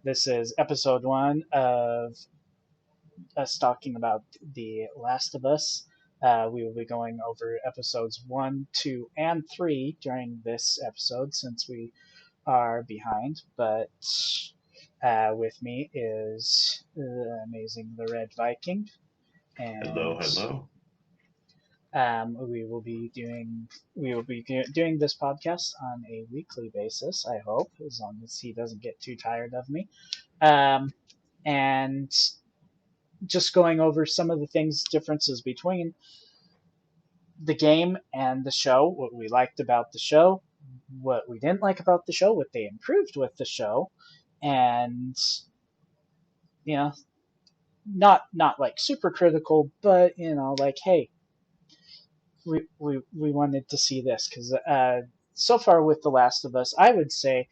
This is episode 1 of us talking about The Last of Us. We will be going over episodes 1, 2, and 3 during this episode since we are behind. But with me is the amazing The Red Viking, Hello, and hello. we will be doing this podcast on a weekly basis. I hope, as long as he doesn't get too tired of me. Um, and just going over some of the things differences between the game and the show, what we liked about the show, what we didn't like about the show, what they improved with the show, and you know, not like super critical, but like, hey, we wanted to see this because so far with The Last of Us, I would say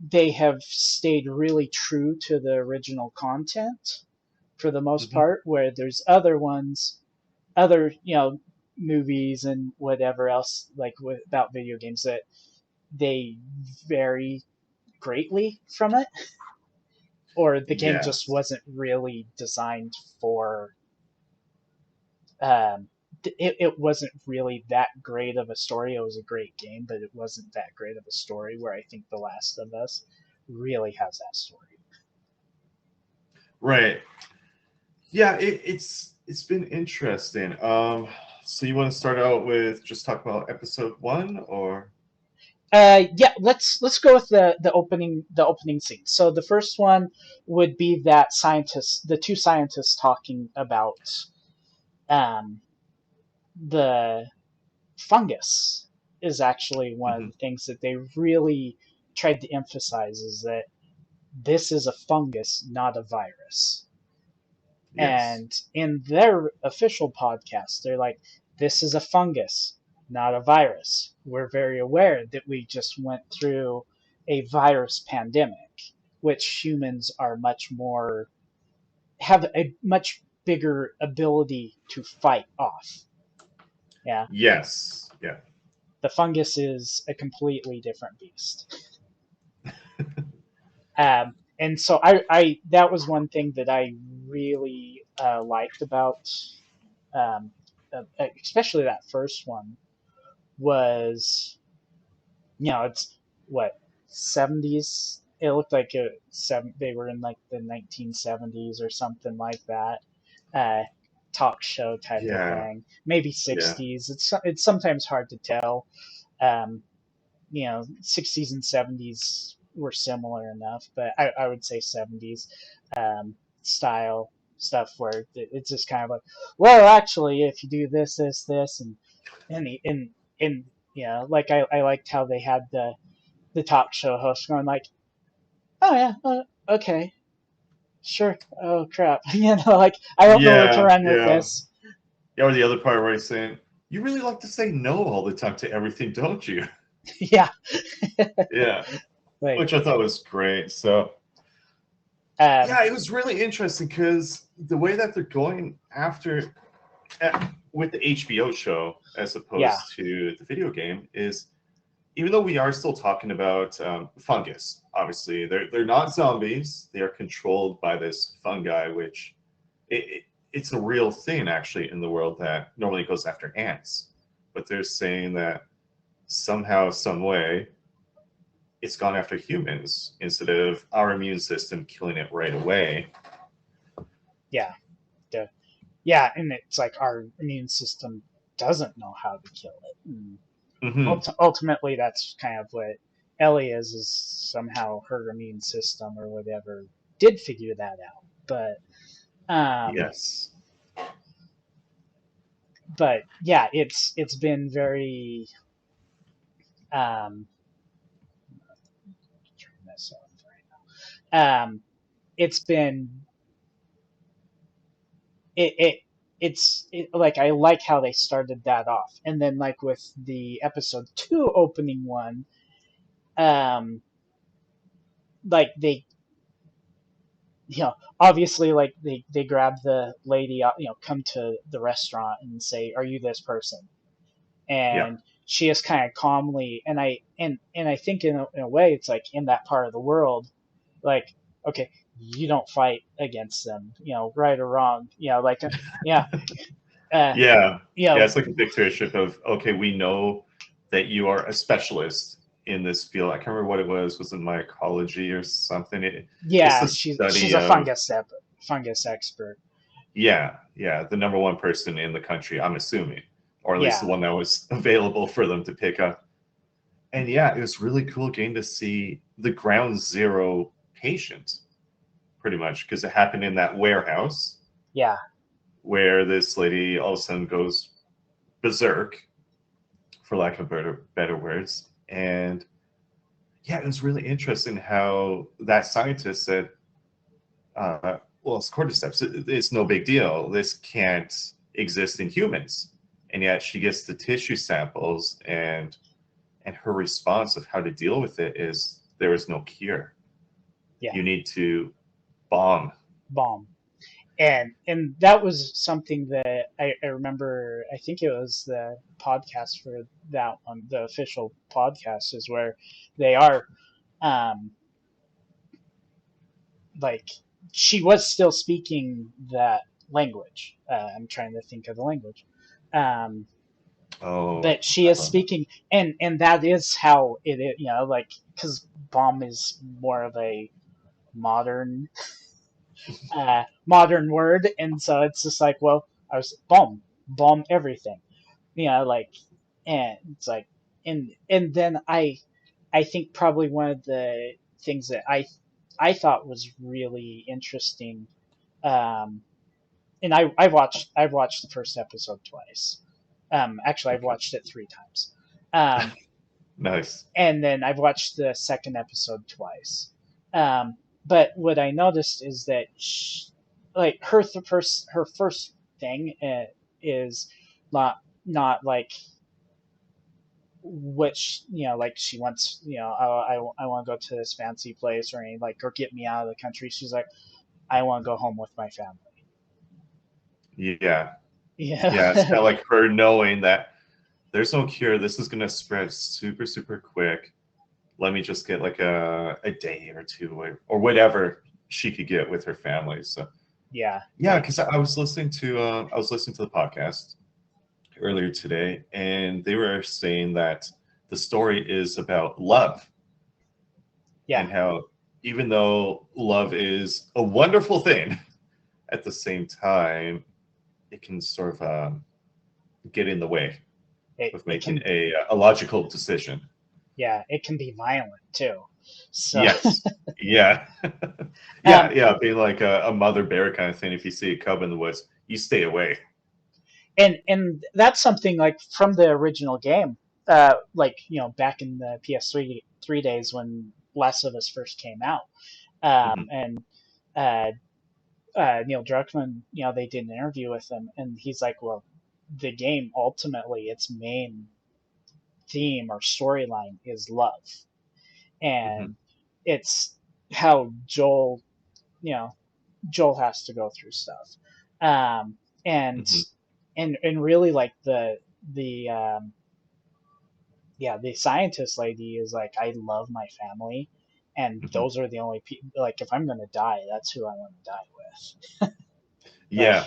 they have stayed really true to the original content for the most hmm part, where there's other ones, other movies and whatever else like about video games that they vary greatly from it, or the game just Yes. wasn't really designed for um, it wasn't really that great of a story. It was a great game, but it wasn't that great of a story, where I think The Last of Us really has that story. Right. Yeah, it's been interesting. So you want to start out with just talk about episode one, or Yeah, let's go with the opening scene. So the first one would be that the two scientists talking about um, the fungus is actually one of hmm the things that they really tried to emphasize, is that this is a fungus, not a virus. yes, And in their official podcast, they're like, this is a fungus, not a virus. We're very aware that we just went through a virus pandemic, which humans are much more, have a much bigger ability to fight off. Yeah. yes, yeah, The fungus is a completely different beast. And so that was one thing that I really liked about, um, especially that first one, was it's what, 70s. It looked like they were in like the 1970s or something like that. Uh, Talk show type of yeah, thing, maybe yeah. 60s. It's sometimes hard to tell. Um, 60s and 70s were similar enough, but I would say 70s style stuff, where it's just kind of like, well, actually, if you do this, and like I liked how they had the talk show host going like, oh yeah, okay, sure, oh crap, like, I don't know where to Yeah, run with yeah. this. Yeah, or the other part where he's saying, "You really like to say no all the time to everything, don't you?" Yeah, Yeah, like, which I thought was great. So um, yeah, it was really interesting because the way that they're going after with the HBO show as yeah, opposed to the video game is, even though we are still talking about fungus, obviously they're not zombies. They are controlled by this fungi, which it's a real thing actually in the world that normally goes after ants. But they're saying that somehow, some way, it's gone after humans instead of our immune system killing it right away. yeah. Yeah, and it's like our immune system doesn't know how to kill it. And hmm ultimately, that's kind of what Ellie is somehow her immune system or whatever did figure that out. Um, Yes. but yeah, it's been very turn this off right now. It's been it like, I like how they started that off, and then like with the episode 2 opening one, um like they, obviously, like they grab the lady, come to the restaurant and say, are you this person? Yeah. And she is kind of calmly, and I think in a way, it's like, in that part of the world, like, okay, you don't fight against them, right or wrong, yeah, uh, Yeah, yeah, you it's like a dictatorship of okay, we know that you are a specialist in this field. I can't remember what it was. Was it mycology or something? It's yeah, the she's study a of fungus expert. yeah, yeah, the number one person in the country. I'm assuming, or at least the Yeah, one that was available for them to pick up. And yeah, it was really cool getting to see the ground zero patient, pretty much, because it happened in that warehouse yeah, where this lady all of a sudden goes berserk, for lack of better words. And yeah, it was really interesting how that scientist said, well, it's cordyceps. It's no big deal. This can't exist in humans. And yet she gets the tissue samples, and her response of how to deal with it is there is no cure. yeah, You need to bomb. bomb. And that was something that I remember. I think it was the podcast for that one, the official podcast, is where they are, um, like, she was still speaking that language. I'm trying to think of the language, um, Oh, but she I is love that. speaking, and that is how it is. Like, because bomb is more of a modern modern word, and so it's just like, well, I was bomb everything, like, and it's like, and then I think probably one of the things that I thought was really interesting, um, and I've watched the first episode twice. Actually, I've Okay, watched it three times, um, nice. and then I've watched the second episode twice. But what I noticed is that like her first thing is not not like which, like, she wants, I want to go to this fancy place or anything, like, or get me out of the country. She's like, I want to go home with my family. Yeah, yeah. It's kind Yeah. of like her knowing that there's no cure. This is gonna spread super, super quick. Let me just get like a day or two or whatever she could get with her family. So Yeah, yeah, like, because I was listening to the podcast earlier today, and they were saying that the story is about love yeah, and how even though love is a wonderful thing, at the same time it can sort of get in the way of it making can, a logical decision. yeah, it can be violent too. So, Yes. Yeah. Yeah. um, Yeah. Being like a mother bear kind of thing. If you see a cub in the woods, you stay away. and that's something like from the original game, like, back in the PS3 days when Last of Us first came out, Hmm. and uh, Neil Druckmann, they did an interview with him, and he's like, well, the game ultimately, its main theme or storyline is love, Hmm. and it's how Joel has to go through stuff, um, and Hmm. and really, like, the yeah, the scientist lady is like, I love my family, and Hmm. those are the only people. Like, if I'm gonna die, that's who I want to die with. Like, Yeah.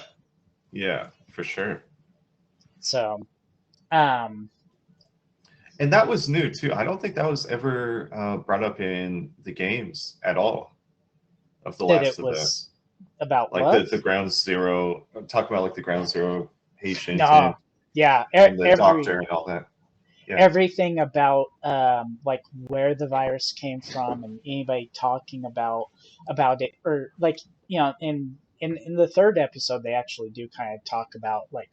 Yeah. For sure. so, um, And that was new too. I don't think that was ever brought up in the games at all of The that Last it of was Us. about Like love. the ground zero, talk about like the ground zero patient No, yeah, and the doctor and all that. Yeah. everything about, like, where the virus came from, and anybody talking about it, or, like, in the third episode they actually do kind of talk about, like,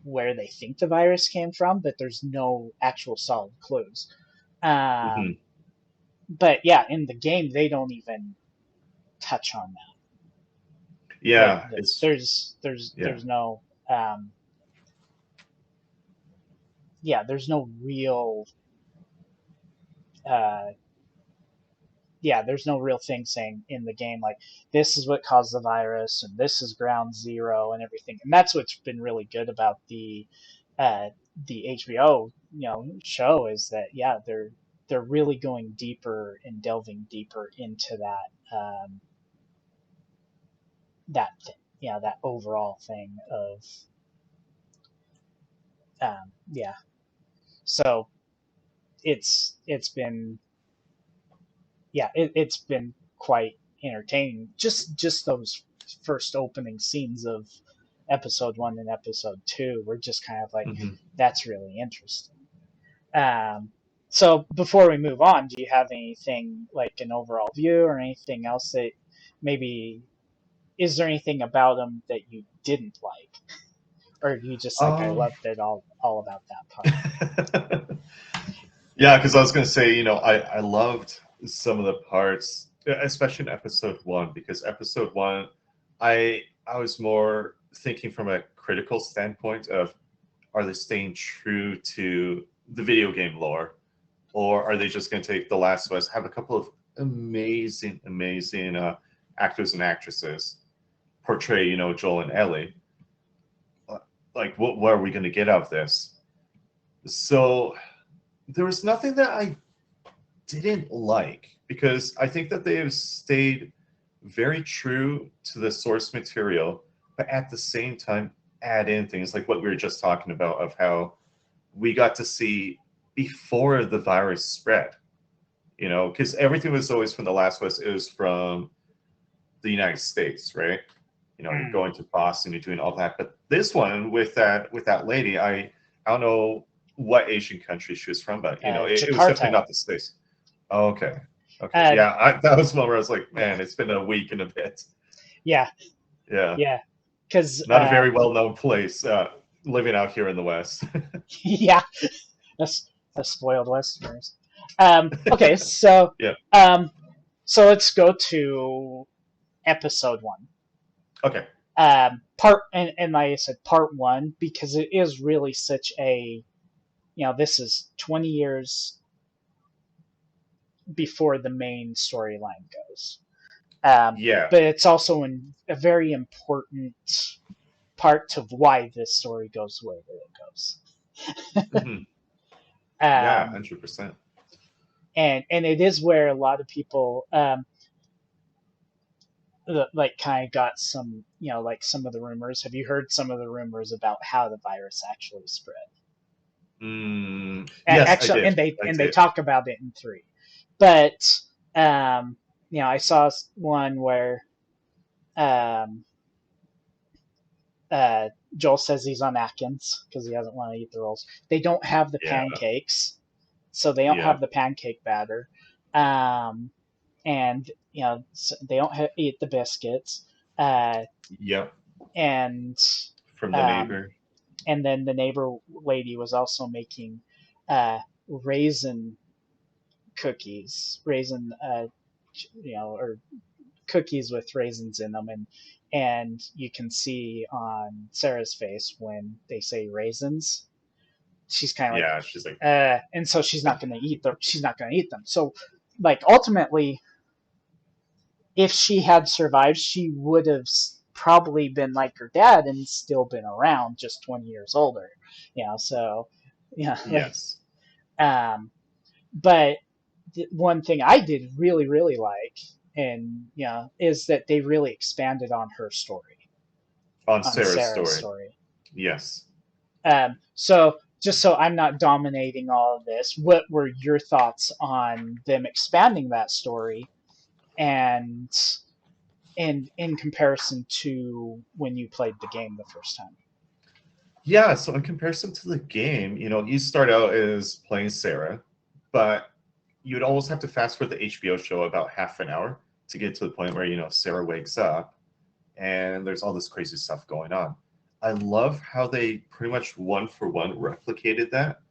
where they think the virus came from, but there's no actual solid clues. Hmm. Um, but yeah, in the game they don't even touch on that. Like, Yeah. It's yeah. there's no, yeah, there's no real, uh, yeah, there's no real thing saying in the game, like, this is what caused the virus and this is ground zero and everything. And that's what's been really good about uh, the HBO show, is that, yeah, they're really going deeper and delving deeper into that thing, that overall thing of yeah. So it's been it's been quite entertaining. Just those first opening scenes of episode 1 and episode 2 were just kind of like, Hmm. that's really interesting. Um, so before we move on, do you have anything like an overall view or anything else that maybe is there anything about them that you didn't like, or you just like I Um, loved it all about that part? yeah, because I was going to say, I loved some of the parts, especially in episode 1, because episode 1, I was more thinking from a critical standpoint of, are they staying true to the video game lore, or are they just going to take The Last of Us, have a couple of amazing, amazing actors and actresses portray, Joel and Ellie? Like, what are we going to get out of this? So there was nothing that I didn't like, because I think that they have stayed very true to the source material, but at the same time add in things like what we were just talking about, of how we got to see before the virus spread. Because everything was always from The Last of Us, it was from the United States, right? You're Mm. going to Boston, you're doing all that. But this one with that lady, I don't know what Asian country she was from, but it was definitely Jakarta. not the States. Oh, okay. Okay. Uh, Yeah, that was one where I was like, man, it's been a week and a bit. yeah, Yeah. yeah, because Not a very well known place, living out here in the West. yeah, that's spoiled Westerners. Okay, Yeah. um, so let's go to episode 1. Okay. Part and like I said, part 1, because it is really such a this is 20 years before the main storyline goes. Yeah. But it's also a very important part of why this story goes the way that it goes. Hmm. Yeah, Um, 100%. and it is where a lot of people like kind of got some like some of the rumors. Have you heard some of the rumors about how the virus actually spread? Yes, I Actually, did. I and they did. talk about it in 3, but um, I saw one where um, uh, Joel says he's on Atkins because he doesn't want to eat the rolls. They don't have the Yeah. pancakes, so they don't Yeah. have the pancake batter, um, and they don't eat the biscuits, uh, Yep. and From the um, neighbor. and then the neighbor lady was also making uh, raisin raisin, or cookies with raisins in them, and you can see on Sarah's face when they say raisins, she's kind of like, Yeah, she's like, and so she's not going to eat them. She's not going to eat them. So, like ultimately, if she had survived, she would have probably been like her dad and still been around, just 20 years older. So like yes. um, but one thing I did really really like, and is that they really expanded on her story, On on Sarah's Sarah's story. story. Yes. So just so I'm not dominating all of this, what were your thoughts on them expanding that story, and in comparison to when you played the game the first time? Yeah, so in comparison to the game, you start out as playing Sarah, but you'd almost have to fast forward the HBO show about half an hour to get to the point where, Sarah wakes up and there's all this crazy stuff going on. I love how they pretty much one for one replicated that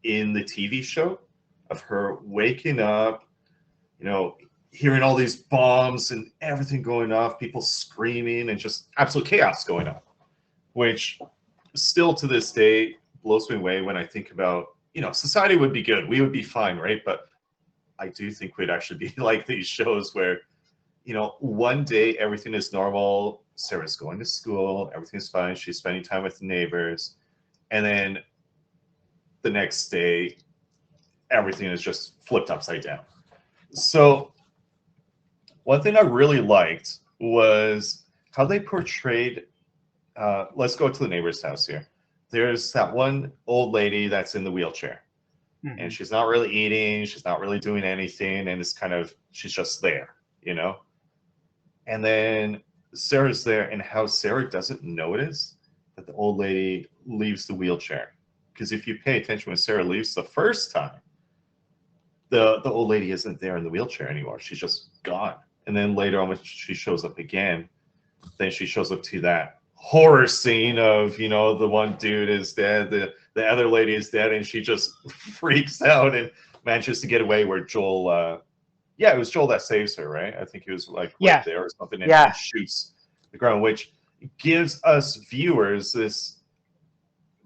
in the TV show, of her waking up, you know, hearing all these bombs and everything going off, people screaming, and just absolute chaos going on, which still to this day blows me away when I think about, society would be good. We would be fine, right? But I do think we'd actually be like these shows where, one day everything is normal. Sarah's going to school, everything's fine. She's spending time with neighbors. And then the next day, everything is just flipped upside down. So one thing I really liked was how they portrayed. Let's go to the neighbor's house here. There's that one old lady that's in the wheelchair, and Hmm. she's not really eating. She's not really doing anything, and it's kind of she's just there, you know. And then Sarah's there, and how Sarah doesn't notice that the old lady leaves the wheelchair. Because if you pay attention when Sarah leaves the first time, the old lady isn't there in the wheelchair anymore. She's just gone. And then later on, when she shows up again, then she shows up to that horror scene of, you know, the one dude is dead, the other lady is dead, and she just freaks out and manages to get away. Where Joel, yeah, it was Joel that saves her, right? I think he was like right Yeah, there or something, and yeah, shoots the ground, which gives us viewers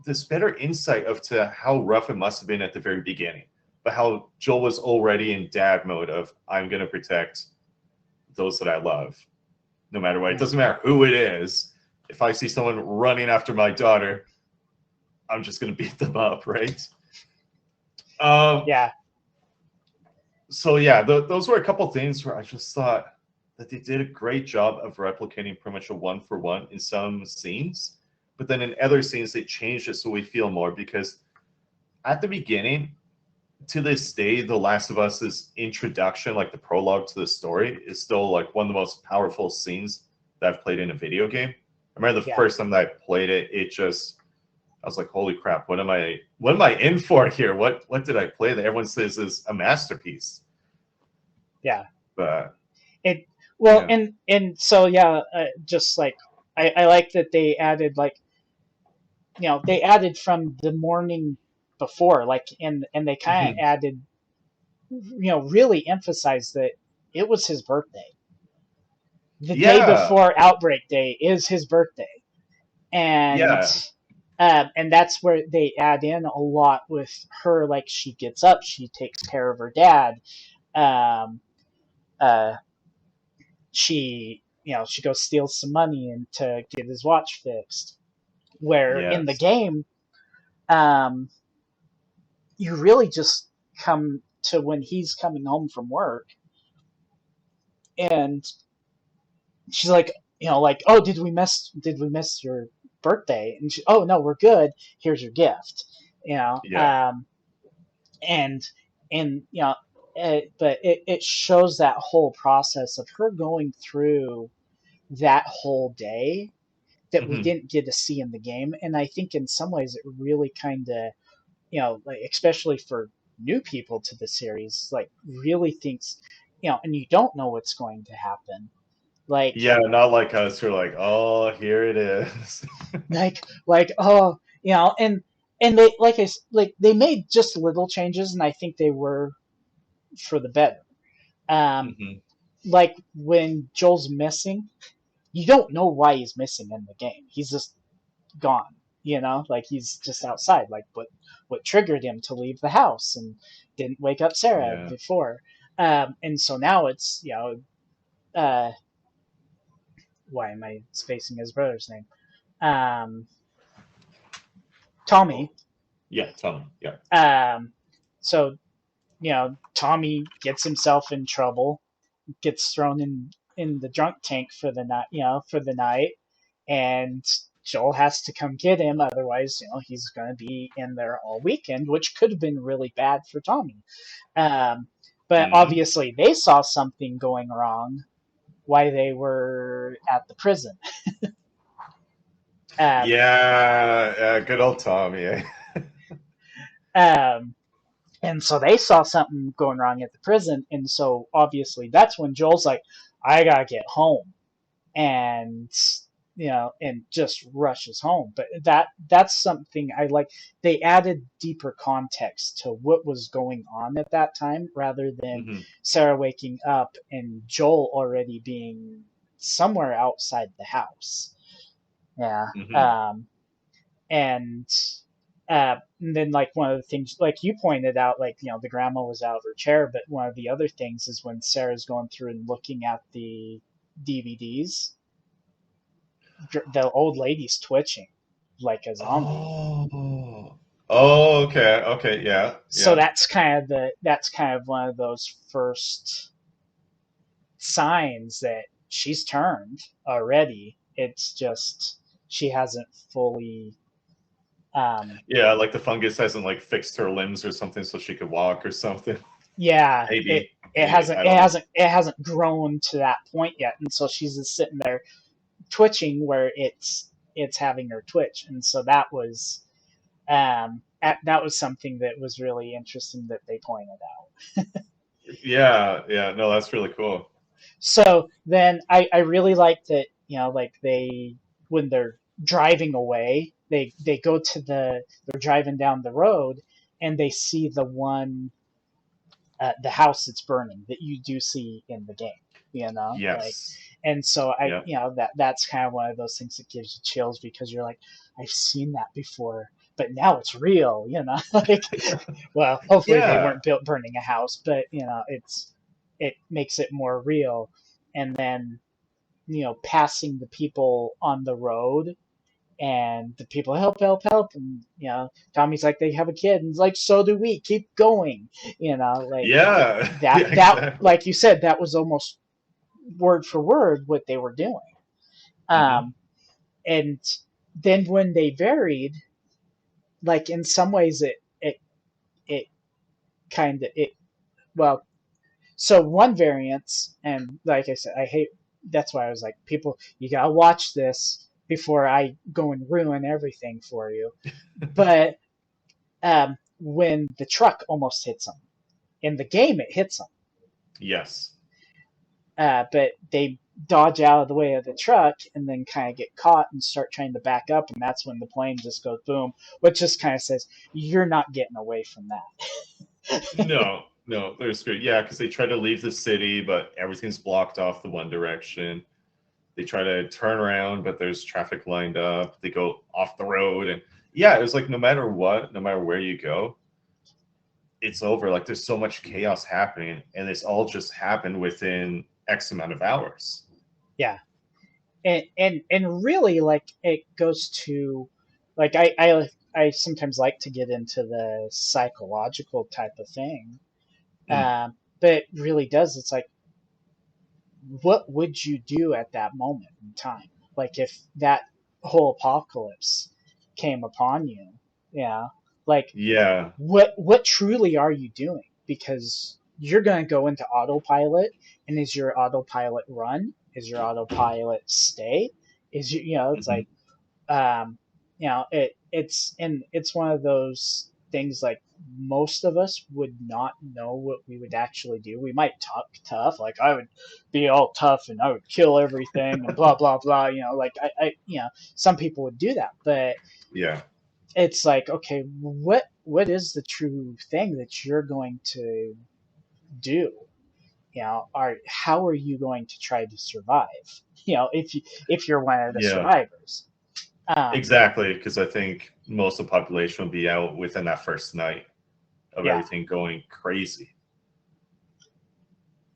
this better insight of to how rough it must have been at the very beginning, but how Joel was already in dad mode of I'm gonna protect those that I love, no matter what. It doesn't hmm, matter who it is. If I see someone running after my daughter, I'm just gonna beat them up, right? Um, yeah, so yeah, those were a couple things where I just thought that they did a great job of replicating pretty much a one for one in some scenes, but then in other scenes they changed it so we feel more because at the beginning, to this day, The Last of Us's introduction, like the prologue to the story, is still like one of the most powerful scenes that I've played in a video game. I remember the yeah, first time that I played it, it just I was like, holy crap, what am I in for here? What did I play that everyone says is a masterpiece? yeah. But It well, yeah. and so yeah, just like I like that they added like they added from the morning before, like and they kind of Mhm. added really emphasized that it was his birthday. The day Yeah. before Outbreak Day is his birthday, and Yeah. and that's where they add in a lot with her. Like she gets up, she takes care of her dad. Um, uh, she goes steals some money and to get his watch fixed. Where in the Yes. game, um, you really just come to when he's coming home from work, and she's like, like, oh, did we miss your birthday? And oh no, we're good. Here's your gift. You know, Yeah. um, and but it shows that whole process of her going through that whole day that we Hmm. didn't get to see in the game. And I think in some ways it really kind of, like especially for new people to the series, like really thinks, and you don't know what's going to happen. Like, Yeah, not like us who are like, oh, here it is. oh, and they like they made just little changes, and I think they were for the better. Um, Hmm. like when Joel's missing, you don't know why he's missing in the game. He's just gone. Like he's just outside. Like what triggered him to leave the house and didn't wake up Sarah Yeah. before. And so now it's uh, why am I spacing his brother's name? Um, Oh, Tommy. yeah, tell me. Yeah. Um, so Tommy gets himself in trouble, gets thrown in the drunk tank for the night. For the night, and Joel has to come get him. Otherwise, he's going to be in there all weekend, which could have been really bad for Tommy. Um, but Hmm. obviously, they saw something going wrong while they were at the prison. Um, Yeah, good old Tommy. Eh? um, and so they saw something going wrong at the prison, and so obviously that's when Joel's like, "I gotta get home," and and just rushes home. But that's something I like. They added deeper context to what was going on at that time rather than Hmm. Sarah waking up and Joel already being somewhere outside the house. Yeah. Hmm. And and then like one of the things like you pointed out, like the grandma was out of her chair, but one of the other things is when Sarah's going through and looking at the DVDs, the old lady's twitching like a zombie. Oh. Oh, okay, okay, yeah, So yeah, that's kind of one of those first signs that she's turned already. It's just she hasn't fully um yeah. Like the fungus hasn't like fixed her limbs or something, so she could walk or something. yeah, Maybe, maybe I don't know. it hasn't grown to that point yet, and so she's just sitting there twitching where it's having her twitch, and so that was something that was really interesting that they pointed out. Yeah, yeah. No, that's really cool. So then I really like that, like they, when they're driving away, they go to they're driving down the road and they see the house that's burning that you do see in the game, like, Yes. and so Yeah. that's kind of one of those things that gives you chills because you're like, I've seen that before, but now it's real, like, well, hopefully they Yeah. weren't built burning a house, but it makes it more real. And then passing the people on the road and the people help, help, help, and Tommy's like, they have a kid, and he's like, so do we, keep going, like Yeah. Yeah, that exactly. like you said, that was almost word for word what they were doing. Hmm. um and then when they varied, like in some ways it kind of it well, so one variance, and like I said, I hate, that's why I was like, people, you gotta watch this before I go and ruin everything for you. But when the truck almost hits them in the game, it hits them, Yes. but they dodge out of the way of the truck and then kind of get caught and start trying to back up, and that's when the plane just goes boom, which just kind of says you're not getting away from that. No, no, they're screwed. Yeah, because they try to leave the city, but everything's blocked off the one direction. They try to turn around, but there's traffic lined up. They go off the road, and yeah, it was like no matter what, no matter where you go, it's over. Like there's so much chaos happening, and it's all just happened within X amount of hours. Yeah, and really, like, it goes to, like, I sometimes like to get into the psychological type of thing, Mm. but it really does, it's like, what would you do at that moment in time, like if that whole apocalypse came upon you, yeah, like, Yeah. what truly are you doing? Because you're going to go into autopilot, and is your autopilot run, is your autopilot stay, is it's Hmm. like, it's one of those things, like, most of us would not know what we would actually do. We might talk tough, like, I would be all tough and I would kill everything and blah blah blah, like, some people would do that, but Yeah. it's like, okay, what is the true thing that you're going to do? Are How are you going to try to survive? If you're one of the Yeah. survivors. um Exactly, because I think most of the population will be out within that first night of yeah, everything going crazy.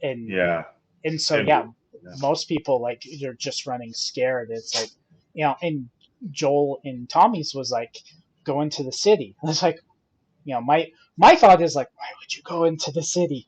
and Yeah. so And yeah, yeah. most people, like, they're just running scared. It's like, and Joel and Tommy's was like, go into the city. It's like, my thought is like, why would you go into the city?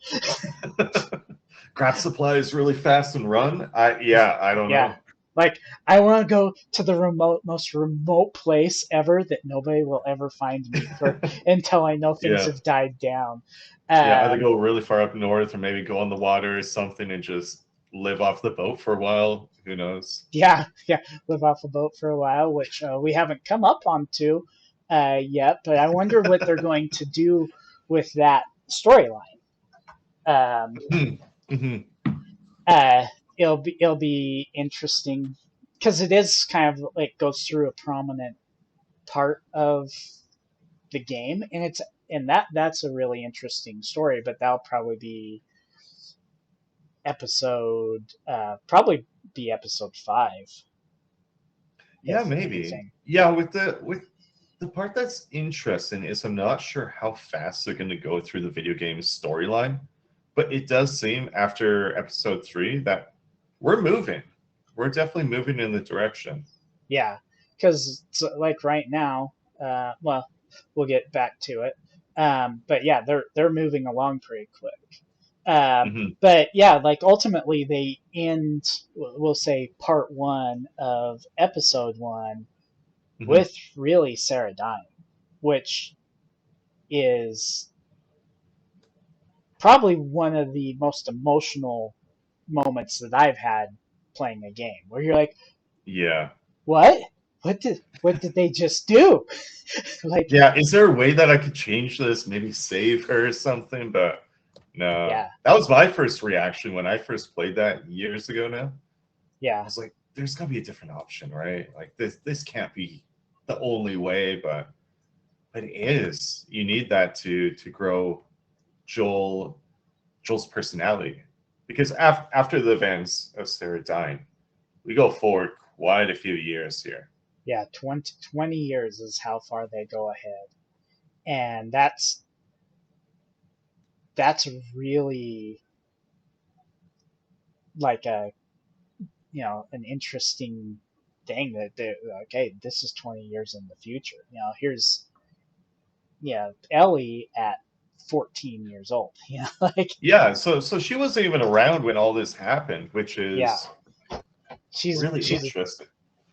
Grab supplies really fast and run. I don't Yeah. know. Like, I want to go to the most remote place ever that nobody will ever find me for until I know things Yeah. have died down. Yeah, either Um, go really far up north or maybe go on the water or something and just live off the boat for a while. Who knows? yeah, yeah, live off a boat for a while, which we haven't come up onto yet, but I wonder what they're going to do with that storyline. Um, Hmm. uh, it'll be interesting because it is kind of like goes through a prominent part of the game, and that's a really interesting story, but that'll probably be episode 5, Yeah, if maybe. anything. Yeah, with the part that's interesting is I'm not sure how fast they're going to go through the video game storyline, but it does seem after episode 3 that we're moving. We're definitely moving in the direction. Yeah, because like right now, well, we'll get back to it. But yeah, they're moving along pretty quick. Hmm. But yeah, like ultimately they end, we'll say part one of episode one Hmm. with really Sarah dying, which is probably one of the most emotional moments that I've had playing a game where you're like, Yeah. what? What did they just do? Like, Yeah. Is there a way that I could change this? Maybe save her or something? But no. yeah, That was my first reaction when I first played that years ago now. I yeah, was like, there's gotta be a different option, right? Like this can't be the only way, but it is. You need that to grow Joel Joel's personality. Because after the events of Sarah dying, we go forward quite a few years here. yeah. 20 years is how far they go ahead, and that's really like a an interesting thing that okay, this is 20 years in the future. Here's Ellie at 14 years old. Like Yeah, so she wasn't even around when all this happened, which yeah, is she's really she's interesting.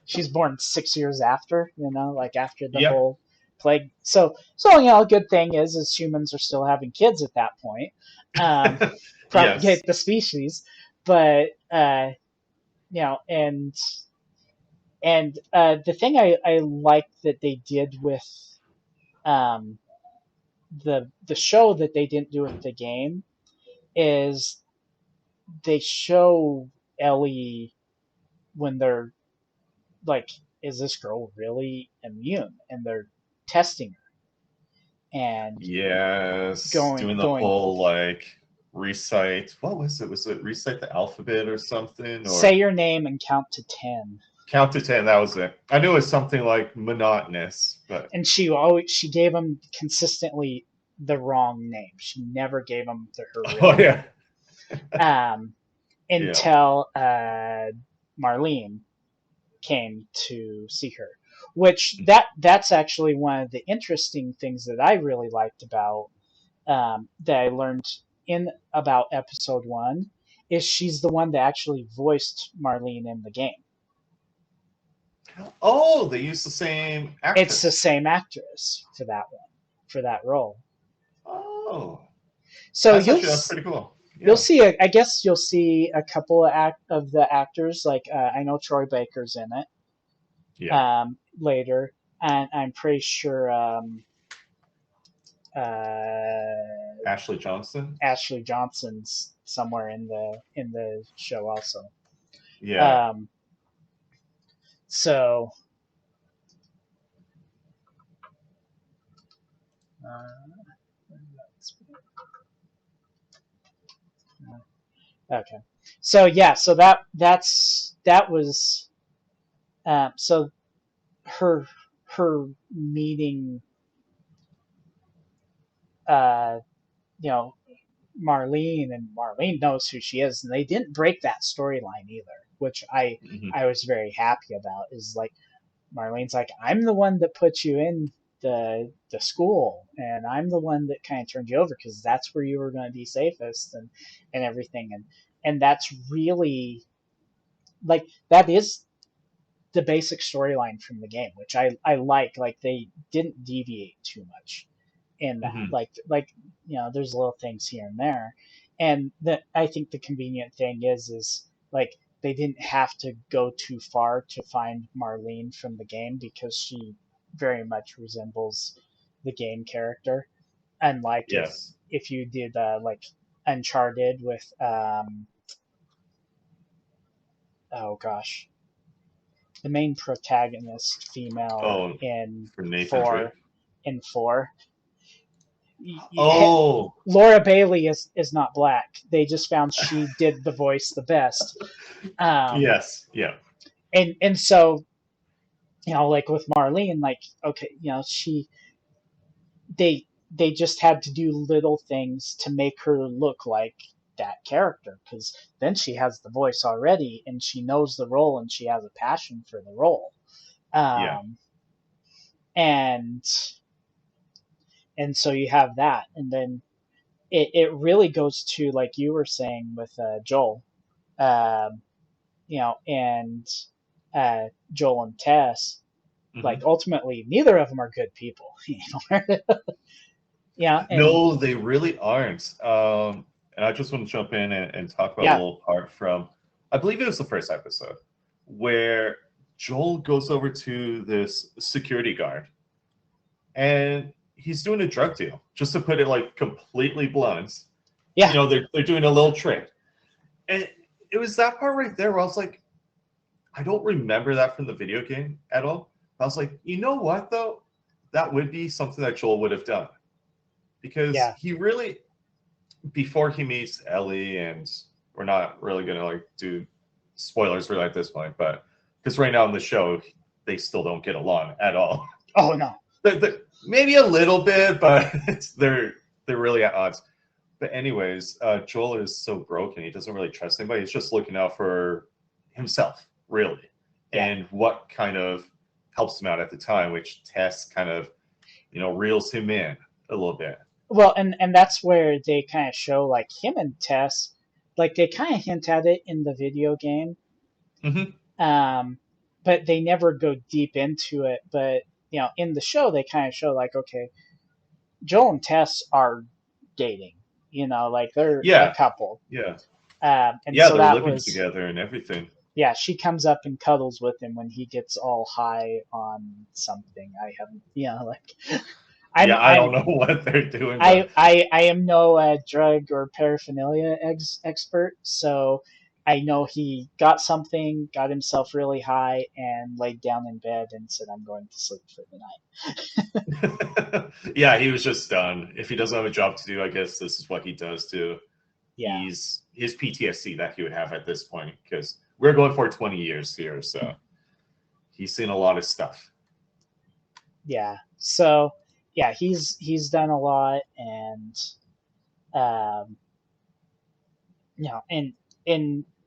she's born 6 years after, like after the Yeah. whole plague. So a good thing is humans are still having kids at that point, um, Yes. propagate the species, but and the thing I like that they did with um, the show that they didn't do with the game is they show Ellie when they're like, is this girl really immune? And they're testing her and Yes. Doing the going whole like recite. What was it? Was it recite the alphabet or something? say Or your name and count to 10. count to 10? That was it. I knew it was something like monotonous, but And she gave him consistently the wrong name. She never gave him her real oh yeah. name. Um, Yeah. until Marlene came to see her, which that's actually one of the interesting things that I really liked about that I learned in about episode one is she's the one that actually voiced Marlene in the game. Oh, they used the same It's the actress. same actress for that one, for that role. Oh, So that's pretty cool. you'll Yeah. see. I guess you'll see a couple of the actors. Like I know Troy Baker's in it Yeah. later, and I'm pretty sure uh, Ashley Johnson. Ashley Johnson's somewhere in the show also. Yeah. Um, so okay, so yeah, so that was so her her meeting uh, you know Marlene, and Marlene knows who she is, and they didn't break that storyline either, which Hmm. I was very happy about. Is like Marlene's like, I'm the one that put you in the school, and I'm the one that kind of turned you over because that's where you were going to be safest and everything, and that's really like that is the basic storyline from the game, which I like they didn't deviate too much in that. Hmm. There's little things here and there, and that I think the convenient thing is like they didn't have to go too far to find Marlene from the game because she very much resembles the game character. Unlike Yes. if you did like Uncharted with oh gosh, the main protagonist female Oh, in for Nathan four Drake. in four. Oh, Laura Bailey is not black. They just found she did the voice the best. Um, yes. Yeah. and so like with Marlene, like okay, they just had to do little things to make her look like that character because then she has the voice already and she knows the role and she has a passion for the role. Yeah. Um, and and so you have that, and then it really goes to like you were saying with Joel, um, and Joel and Tess. Like Hmm. ultimately, neither of them are good people. Yeah, and No, they really aren't. And I just want to jump in and talk about a yeah, little part from, I believe it was the first episode, where Joel goes over to this security guard and he's doing a drug deal. Just to put it like completely blunt, yeah, they're doing a little trick. And it was that part right there where I was like, I don't remember that from the video game at all. I was like, you know what though? That would be something that Joel would have done. Because yeah, he really, before he meets Ellie, and we're not really gonna like do spoilers really at this point, but because right now in the show they still don't get along at all. oh no, Maybe a little bit, but they're really at odds. But anyways, Joel is so broken; he doesn't really trust anybody. He's just looking out for himself, really, yeah. and what kind of helps him out at the time, which Tess kind of reels him in a little bit. Well, and that's where they kind of show like him and Tess, like they kind of hint at it in the video game, Hmm. um, but they never go deep into it. But in the show, they kind of show like, okay, Joel and Tess are dating. Like they're a Yeah, couple. yeah. And Yeah, so they're that living was, together and everything. yeah, she comes up and cuddles with him when he gets all high on something. I haven't, like I'm Yeah, I I'm don't know what they're doing, but I am no drug or paraphernalia expert, so I know he got something, got himself really high, and laid down in bed and said, "I'm going to sleep for the night." yeah, he was just done. If he doesn't have a job to do, I guess this is what he does to Yeah, ease his PTSD that he would have at this point. Because we're going for 20 years here, so he's seen a lot of stuff. yeah. So yeah, he's done a lot, and um,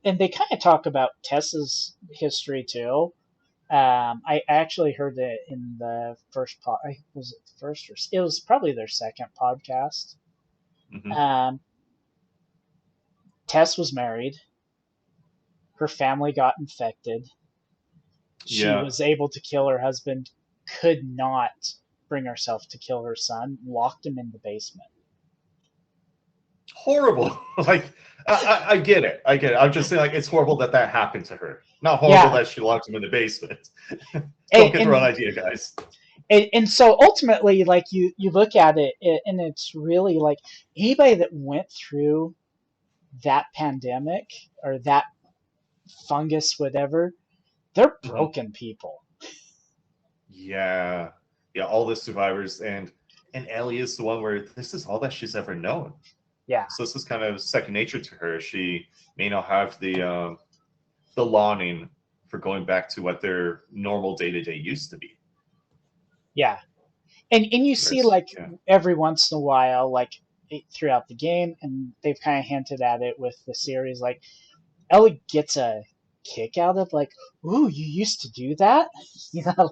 and they kind of talk about Tessa's history too. I actually heard it in the first was it the first or it was probably their second podcast. Hmm. Um, Tess was married. Her family got infected. She Yeah, was able to kill her husband. Could not bring herself to kill her son. Locked him in the basement. horrible. like I get it. I get it. I'm just saying, like, it's horrible that that happened to her. Not horrible Yeah, that she locked him in the basement. Don't and, get the wrong and idea, guys. and so ultimately, like you look at it, and it's really like anybody that went through that pandemic or that fungus, whatever, they're Hmm. broken people. Yeah, yeah, all the survivors, and Ellie is the one where this is all that she's ever known. Yeah, So this is kind of second nature to her. She may not have the longing for going back to what their normal day to day used to be. yeah, and you see Whereas, like yeah, every once in a while, like throughout the game, and they've kind of hinted at it with the series, like Ellie gets a kick out of like, ooh, you used to do that,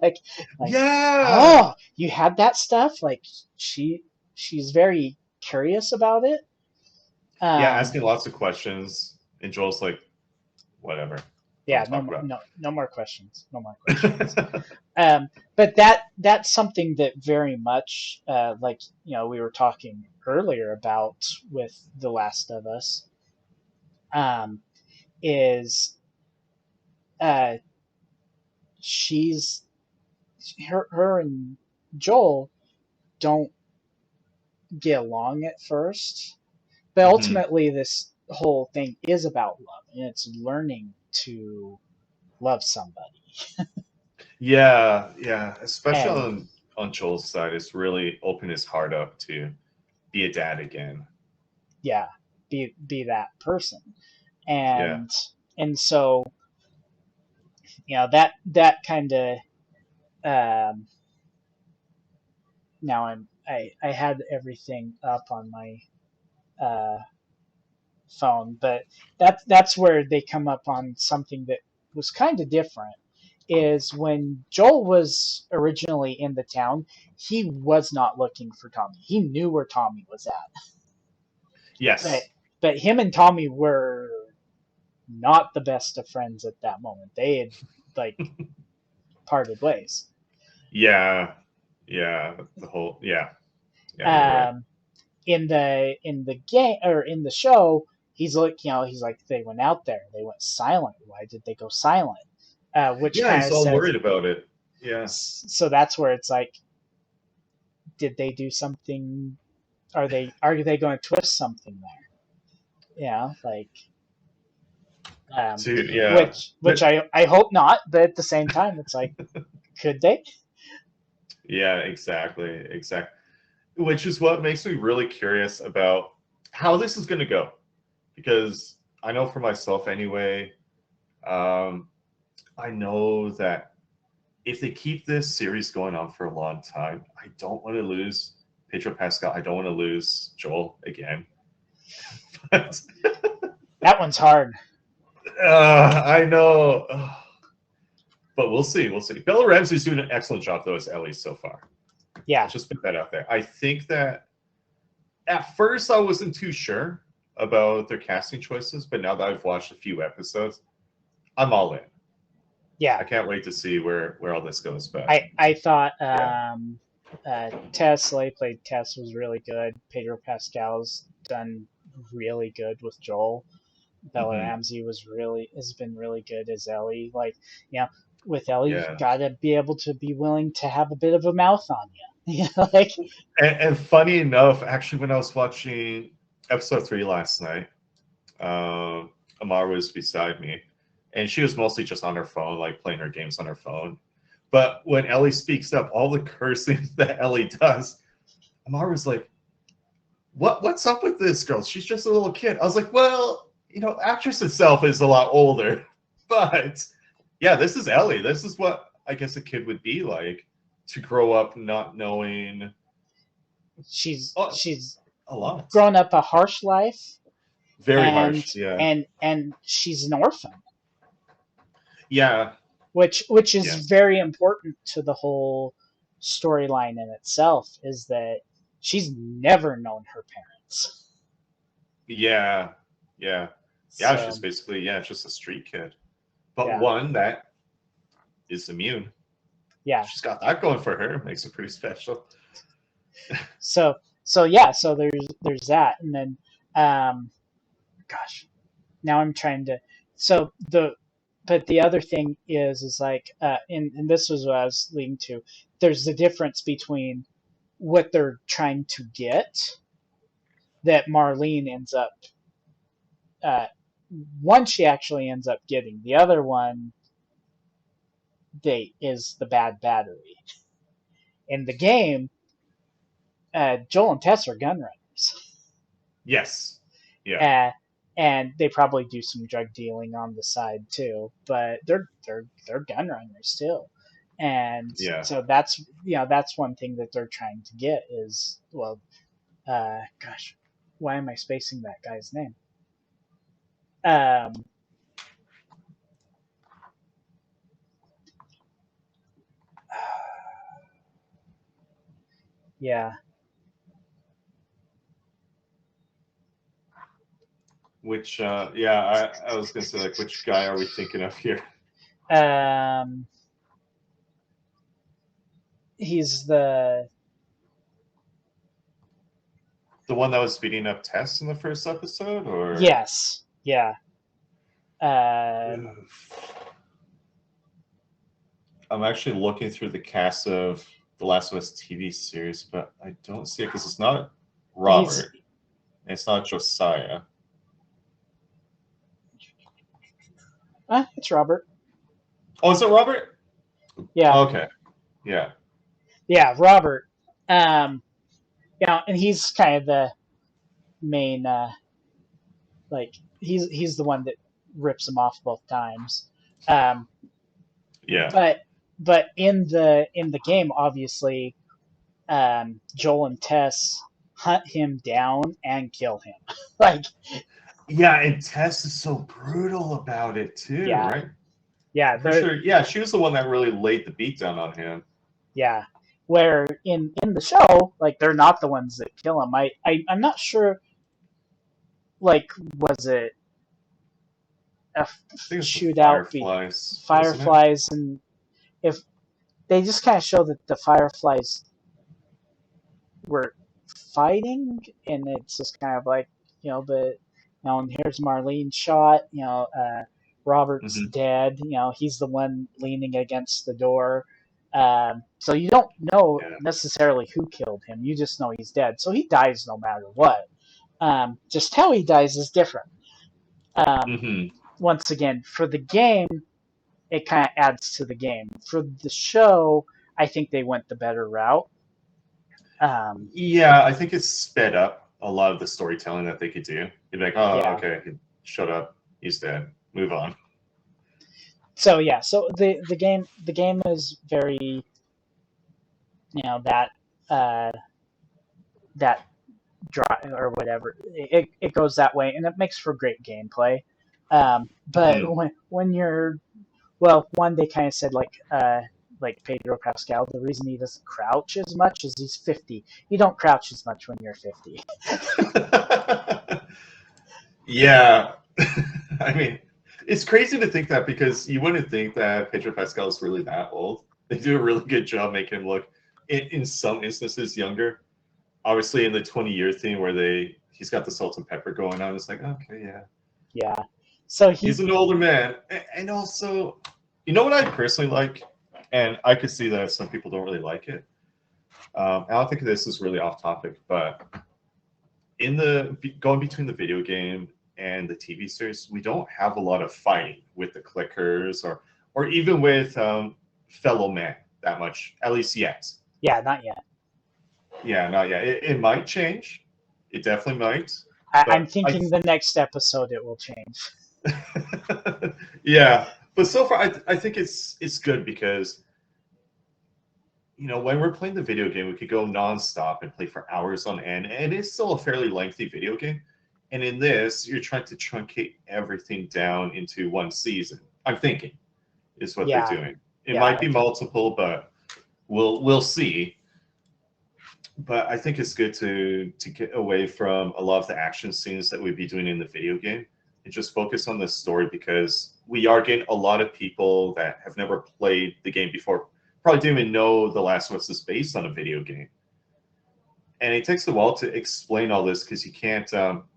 like, yeah, oh, you had that stuff. Like she she's very curious about it. yeah, Um, asking lots of questions, and Joel's like, whatever, yeah, don't talk about no more questions, no more questions. it. But that's something that very much, like we were talking earlier about with The Last of Us, um, is uh, she's her and Joel don't get along at first, but Hmm. ultimately this whole thing is about love, and it's learning to love somebody. Yeah, yeah, especially And on Joel's side, it's really opened his heart up to be a dad again. yeah, be that person. Yeah. And so that kind of, um, now I had everything up on my uh, phone, but that's where they come up on something that was kind of different. is when Joel was originally in the town, he was not looking for Tommy. He knew where Tommy was at. But Yes. but him and Tommy were not the best of friends at that moment. They had like parted ways. Yeah. Yeah. The whole. Yeah. Yeah. You're right. Um, in the game or in the show, he's like, he's like, they went out there, they went silent. Why did they go silent? Which Yeah. kind He's of all says, worried about it. Yeah. so that's where it's like, did they do something? Are they going to twist something there? Yeah, like, um, Dude. Yeah. which I hope not, but at the same time, it's like, could they? Yeah. Exactly. Exactly. Which is what makes me really curious about how this is going to go, because I know for myself anyway. Um, I know that if they keep this series going on for a long time, I don't want to lose Pedro Pascal. I don't want to lose Joel again. But That one's hard. I know. But we'll see. We'll see. Bella Ramsey's doing an excellent job, though, as Ellie so far. Yeah, Let's just put that out there. I think that at first I wasn't too sure about their casting choices, but now that I've watched a few episodes, I'm all in. yeah. I can't wait to see where all this goes. But I thought yeah. Tess Slay played Tess was really good. Pedro Pascal's done really good with Joel. Bella Hmm. Ramsey has been really good as Ellie. Like, you know, with Ellie, you've Yeah. got to be able to be willing to have a bit of a mouth on you. Like, And funny enough, actually, when I was watching episode 3 last night, Amar was beside me, and she was mostly just on her phone, like playing her games on her phone. But when Ellie speaks up, all the cursing that Ellie does, Amar was like, What's up with this girl? She's just a little kid." I was like, "Well, actress itself is a lot older, but yeah, this is Ellie. This is what I guess a kid would be like to grow up not knowing she's a, she's a lot. grown up a harsh life, Very and harsh. Yeah. and she's an orphan, Yeah. which is Yes. very important to the whole storyline in itself. Is that she's never known her parents. Yeah. Yeah. Yeah. She's So basically, just a street kid, but yeah, one that is immune. yeah. She's got that going for her. Makes her pretty special. So yeah. So there's that, and then um, gosh, now I'm trying to. So but the other thing is like, and this was what I was leading to. There's the difference between what they're trying to get that Marlene ends up. Uh, one she actually ends up getting. The other one they is the bad battery. In the game, Joel and Tess are gun runners. Yes. Yeah. Uh, and they probably do some drug dealing on the side too, but they're gun runners too. And Yeah. so that's one thing that they're trying to get is, well, gosh, why am I spacing that guy's name? Um, yeah. Which, I was gonna say, like, which guy are we thinking of here? Um, he's the The one that was beating up Tess in the first episode, or yes, yeah. Um, I'm actually looking through the cast of the Last of Us TV series, but I don't see it because it's not he's Robert. And it's not Josiah. it's Robert. Oh, is it Robert? Yeah, Okay. Yeah. yeah, Robert. Um, and he's kind of the main, like he's the one that rips him off both times. Um, Yeah. but in the game, obviously, Joel and Tess hunt him down and kill him. Like, Yeah, and Tess is so brutal about it too, yeah, right? Yeah, For they're sure. Yeah, she was the one that really laid the beat down on him. yeah. Where in the show, like they're not the ones that kill him. I'm not sure. Like, was it a I think it's the shootout Fireflies, wasn't it? fireflies, and if they just kind of show that the fireflies were fighting, and it's just kind of like, but and here's Marlene shot, Robert's Hmm. dead, he's the one leaning against the door. So you don't know Yeah. necessarily who killed him. You just know he's dead. So he dies no matter what. Just how he dies is different. Um, Hmm. Once again, for the game, it kind of adds to the game. For the show, I think they went the better route. Um, Yeah, I think it's sped up a lot of the storytelling that they could do. You'd be like, oh, yeah. okay, he showed up, he's dead, move on. So yeah, so the game is very, that uh that dry or whatever. It goes that way, and it makes for great gameplay. But Hmm. when you're, well, one, they kind of said like Pedro Pascal, the reason he doesn't crouch as much is he's 50. You don't crouch as much when you're 50. Yeah. I mean, it's crazy to think that because you wouldn't think that Pedro Pascal is really that old. They do a really good job making him look, in some instances, younger. Obviously, in the 20-year thing where he's got the salt and pepper going on, it's like, okay, yeah, Yeah. So he's he, an older man. And also, you know what I personally like, and I could see that some people don't really like it. I don't think this is really off topic, but in the going between the video game and the TV series, we don't have a lot of fighting with the clickers or even with fellow men that much, at least yet. yeah, not yet. Yeah, not yet. It might change. It definitely might. I'm But thinking the next episode it will change. yeah, but so far I think it's good because when we're playing the video game, we could go nonstop and play for hours on end, and it's still a fairly lengthy video game. And in this, you're trying to truncate everything down into one season. I'm thinking is what they're Yeah, doing. It yeah, might I be think. multiple, but we'll see. But I think it's good to get away from a lot of the action scenes that we'd be doing in the video game and just focus on the story because we are getting a lot of people that have never played the game before probably didn't even know The Last of Us is based on a video game. And it takes a while to explain all this because you can't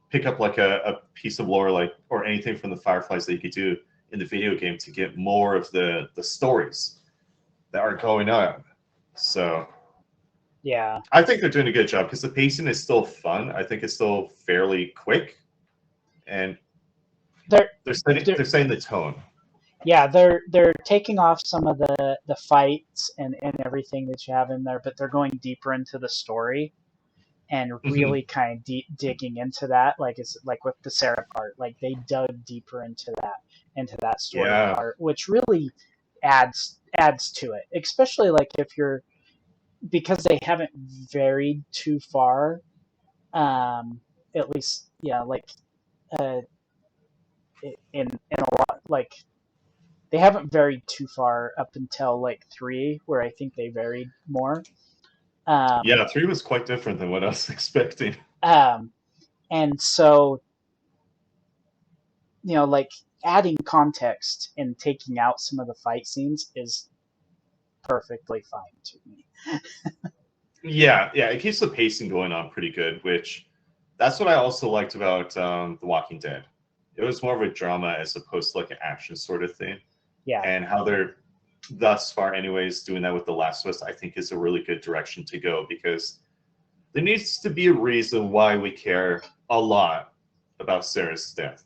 pick up like a piece of lore like or anything from the Fireflies that you could do in the video game to get more of the stories that are going on. So Yeah, I think they're doing a good job because the pacing is still fun. I think it's still fairly quick, and they're they're they're setting the tone. yeah, they're taking off some of the fights and everything that you have in there, but they're going deeper into the story and Hmm. really kind of digging into that. Like it's like with the Sarah part, like they dug deeper into that story Yeah, part, which really adds to it. Especially like if you're, because they haven't varied too far. At least, yeah, like uh, in a lot, like they haven't varied too far up until like three, where I think they varied more. Um, yeah. 3 was quite different than what I was expecting. um, and so, like adding context and taking out some of the fight scenes is perfectly fine to me. Yeah, yeah. It keeps the pacing going on pretty good, which that's what I also liked about The Walking Dead. It was more of a drama as opposed to like an action sort of thing, Yeah, and how they're thus far, anyways, doing that with The Last of Us, I think is a really good direction to go because there needs to be a reason why we care a lot about Sarah's death.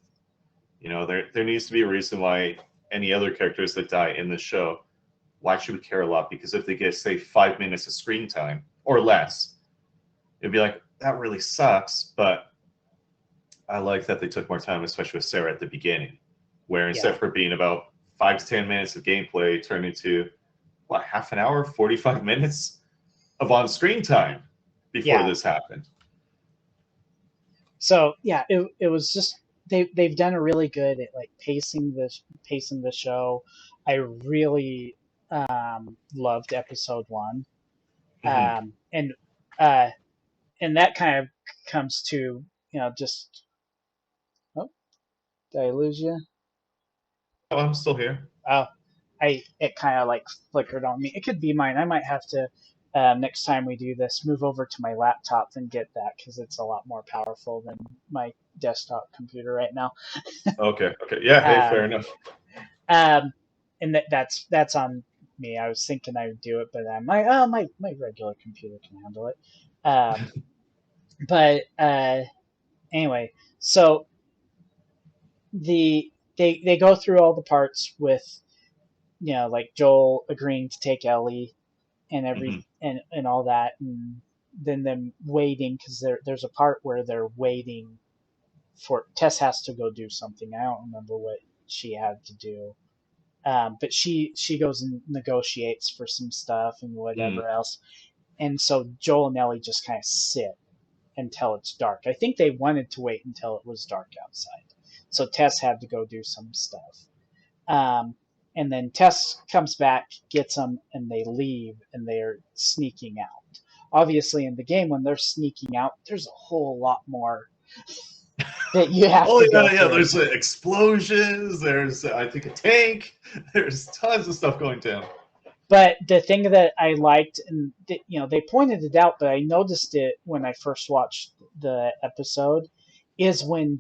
There needs to be a reason why any other characters that die in the show, why should we care a lot? Because if they get, say, 5 minutes of screen time or less, it'd be like, that really sucks, but I like that they took more time, especially with Sarah at the beginning, where instead yeah, of her being about 5 to 10 minutes of gameplay, turned into, what, half an hour, 45 minutes of on screen time before yeah. this happened. So yeah, it was just they've done a really good at like pacing the show. I really loved episode one, Hmm. um, and uh, and that kind of comes to just oh, did I lose you? Oh, I'm still here. Oh, it kind of like flickered on me. It could be mine. I might have to next time we do this move over to my laptop and get that because it's a lot more powerful than my desktop computer right now. Okay. Okay. Yeah. Hey, Um, fair enough. um, and that's on me. I was thinking I would do it, but I'm like, oh, my regular computer can handle it. Um, but anyway, so they go through all the parts with like Joel agreeing to take Ellie and Hmm. and all that, and then them waiting because there's a part where they're waiting for Tess has to go do something. I don't remember what she had to do, but she goes and negotiates for some stuff and Mm. whatever else, and so Joel and Ellie just kind of sit until it's dark. I think they wanted to wait until it was dark outside, so Tess had to go do some stuff. Um, and then Tess comes back, gets them, and they leave, and they're sneaking out. Obviously, in the game, when they're sneaking out, there's a whole lot more that you have Oh to go yeah, yeah. through. There's explosions. There's I think a tank. There's tons of stuff going down. But the thing that I liked, and they pointed it out, but I noticed it when I first watched the episode, is when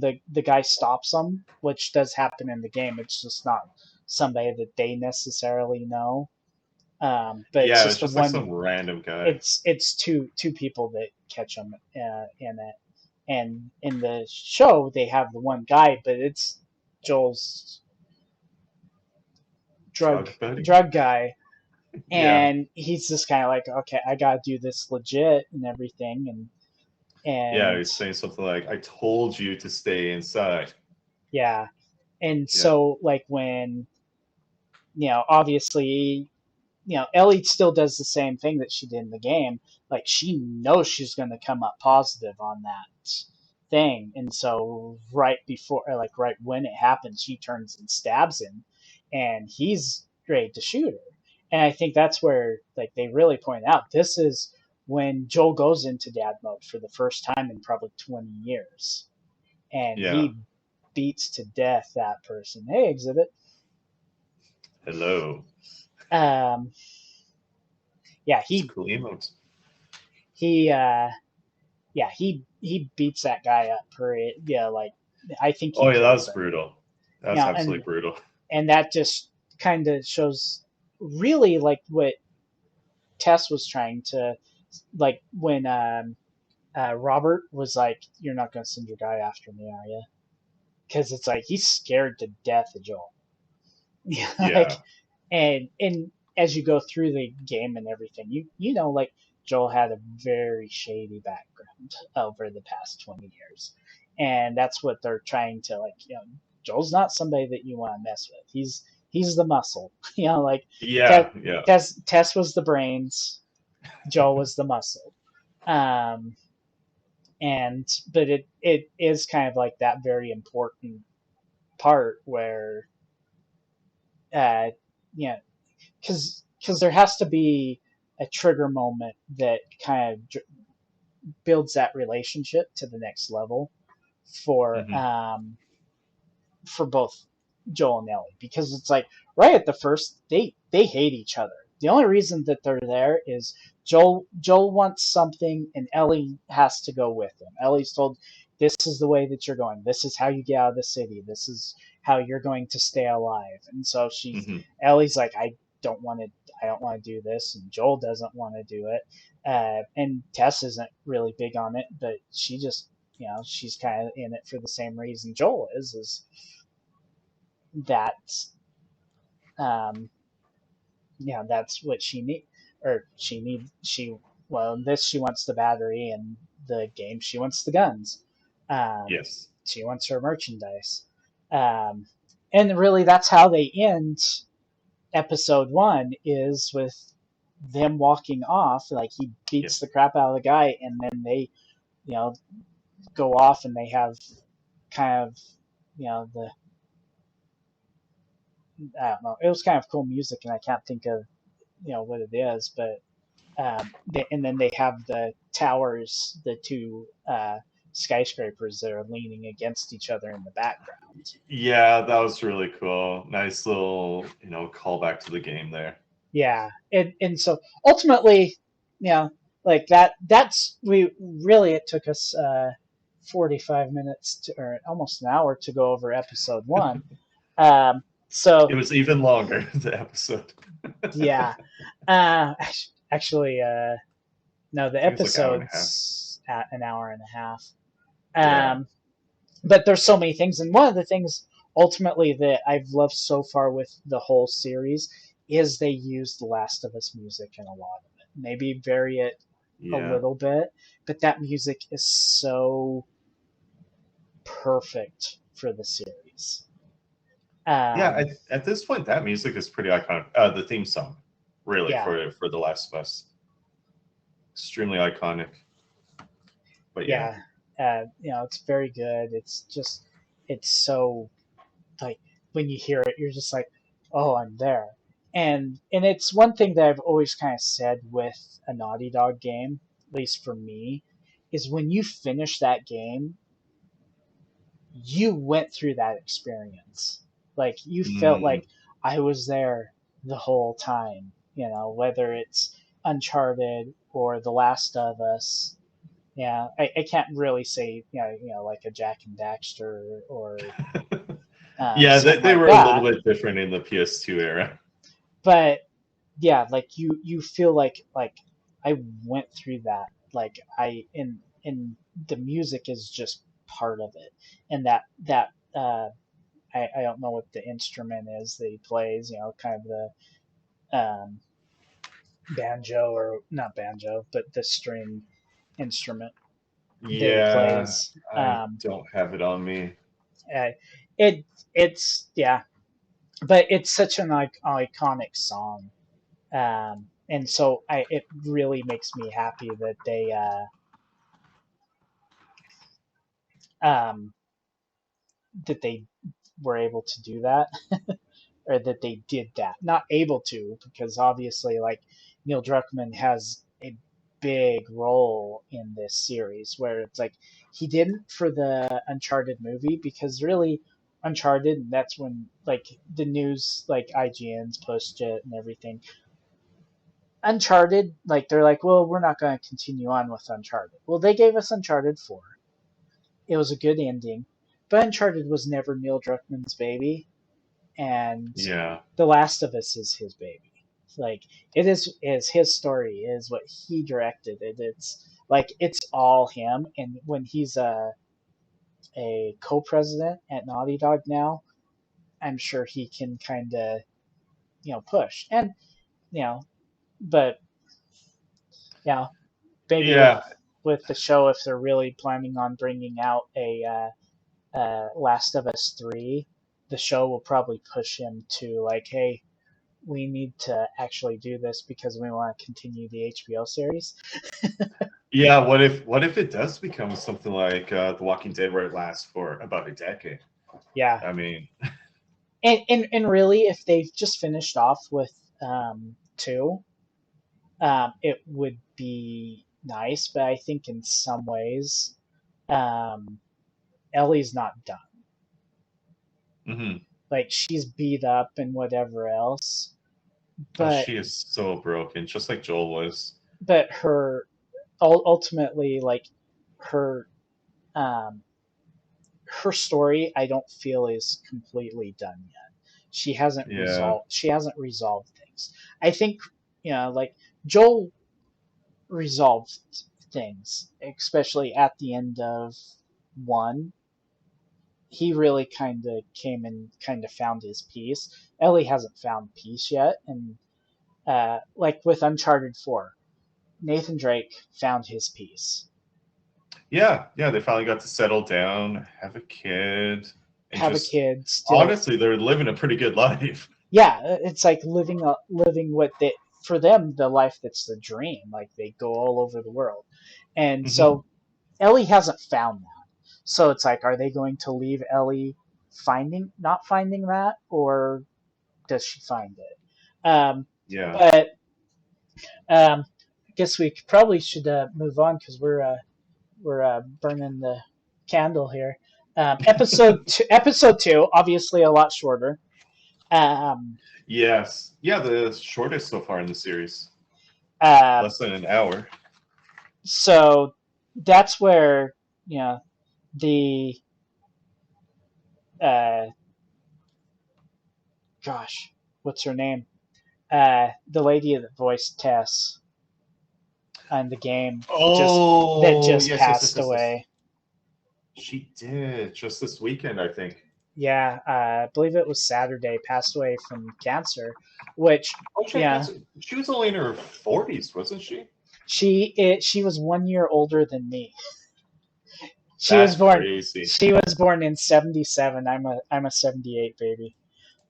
the guy stops them, which does happen in the game. It's just not somebody that they necessarily know. But it's Yeah, just it's the just like one. some random guy. It's two people that catch them in it, and in the show they have the one guy, but it's Joel's drug Drug buddy. drug guy, Yeah. and he's just kind of like, okay, I gotta do this legit and everything, Yeah, and he's saying something like, "I told you to stay inside." yeah, and Yeah. so like when obviously Ellie still does the same thing that she did in the game. Like she knows she's going to come up positive on that thing, and so right before, or like right when it happens, she turns and stabs him, and he's ready to shoot her. And I think that's where like they really point out this is when Joel goes into dad mode for the first time in probably 20 years, and Yeah. he beats to death that person. Hey, Exhibit. Hello. Um, yeah, It's a cool emote. he yeah, he beats that guy up for it. Yeah, like I think he Oh yeah, that kills was him. brutal. You That's know, absolutely brutal. and that just kind of shows really like what Tess was trying to like when Robert was like, "You're not gonna send your guy after me, are you?" Because it's like he's scared to death of Joel. Yeah, like Yeah. and as you go through the game and everything, like Joel had a very shady background over the past 20 years, and that's what they're trying to like. Joel's not somebody that you want to mess with. He's the muscle. Like Yeah. Yeah. Tess was the brains, Joel was the muscle. Um, and but it is kind of like that very important part where uh, you know because there has to be a trigger moment that kind of builds that relationship to the next level for Hmm. um, for both Joel and Ellie, because it's like right at the first they hate each other. The only reason that they're there is Joel wants something and Ellie has to go with him. Ellie's told this is the way that you're going. This is how you get out of the city. This is how you're going to stay alive. And so Hmm. Ellie's like don't want to I don't want to do this, and Joel doesn't want to do it. And Tess isn't really big on it, but she just she's kind of in it for the same reason Joel is that um, that's what she need, or she well in this she wants the battery, and the game she wants the guns. Yes. She wants her merchandise, um, and really that's how they end episode one is with them walking off. Like he Yeah. beats the crap out of the guy, and then they you know go off and they have kind of the I don't know. It was kind of cool music, and I can't think of what it is, but and then they have the towers, the two skyscrapers that are leaning against each other in the background. Yeah, that was really cool. Nice little, callback to the game there. Yeah, and so ultimately, like that's we really it took us 45 minutes or almost an hour to go over episode one. So It was even longer, the episode. yeah, actually, no, I the think it's like an hour and a half. episode's at an hour and a half. Yeah. But there's so many things, and one of the things ultimately that I've loved so far with the whole series is they use the Last of Us music in a lot of it. Maybe vary it a Yeah. little bit, but that music is so perfect for the series. Yeah, Um, at this point, that music is pretty iconic. The theme song, really, yeah, for The Last of Us, extremely iconic. But yeah, yeah, it's very good. It's just, it's so like when you hear it, you're just like, oh, I'm there. And it's one thing that I've always kind of said with a Naughty Dog game, at least for me, is when you finish that game, you went through that experience. Like you felt mm, like I was there the whole time. Whether it's Uncharted or The Last of Us. Yeah, I can't really say like a Jack and Daxter or yeah, something they like were a little that. bit different in the PS2 era. But yeah, like you feel like I went through that. Like and the music is just part of it, and that I don't know what the instrument is that he plays. Kind of the banjo, or not banjo, but the string instrument that he Yeah, plays. I don't have it on me. Uh, it it's yeah, but it's such an iconic song. And so it really makes me happy that um, they were able to do that, or that they did that. Not able to, because obviously, like Neil Druckmann has a big role in this series, where it's like he didn't for the Uncharted movie, because really Uncharted, and that's when like the news, like IGN's pushed it and everything. Uncharted, like they're like, well, we're not going to continue on with Uncharted. Well, they gave us Uncharted 4. It was a good ending, but Uncharted was never Neil Druckmann's baby, and Yeah, The Last of Us is his baby. Like it is his story, it is what he directed. It's like it's all him, and when he's a co-president at Naughty Dog now, I'm sure he can kind of push and you know, but yeah, maybe yeah, with the show, if they're really planning on bringing out a Last of Us 3, the show will probably push him to like, hey, we need to actually do this because we want to continue the HBO series. yeah. What if it does become something like The Walking Dead, where it lasts for about a decade? Yeah, I mean, and really, if they've just finished off with two, it would be nice. But I think in some ways, um, Ellie's not done. mhm. Like she's beat up and whatever else, Oh, but she is so broken, just like Joel was. her ultimately, like her um her story, I don't feel is completely done yet. Yeah, She hasn't resolved things. I think like Joel resolved things, especially at the end of one. He really kind of came and kind of found his peace. Ellie hasn't found peace yet, and like with Uncharted 4, Nathan Drake found his peace. yeah, yeah. They finally got to settle down, have a kid, and Have a just kid, still. honestly, they're living a pretty good life. Yeah, it's like living what they, for them, the life that's the dream. Like they go all over the world, and Hmm. so Ellie hasn't found that. So it's like, are they going to leave Ellie not finding that, or does she find it? Yeah. But I guess we probably should move on because we're burning the candle here. Episode two, obviously a lot shorter. Um, Yes. Yeah, the shortest so far in the series. uh, Less than an hour. so that's where you know the uh, gosh, what's her name? The lady that voiced Tess on the game that Oh, just yes, yes, yes, passed yes, yes. away. She did just this weekend, I think. Yeah, I believe it was Saturday. Passed away from cancer, which Oh, she had yeah, cancer. She was only in her 40s, wasn't she? she was 1 year older than me. She was That's born crazy. she was born in '77. I'm a '78 baby.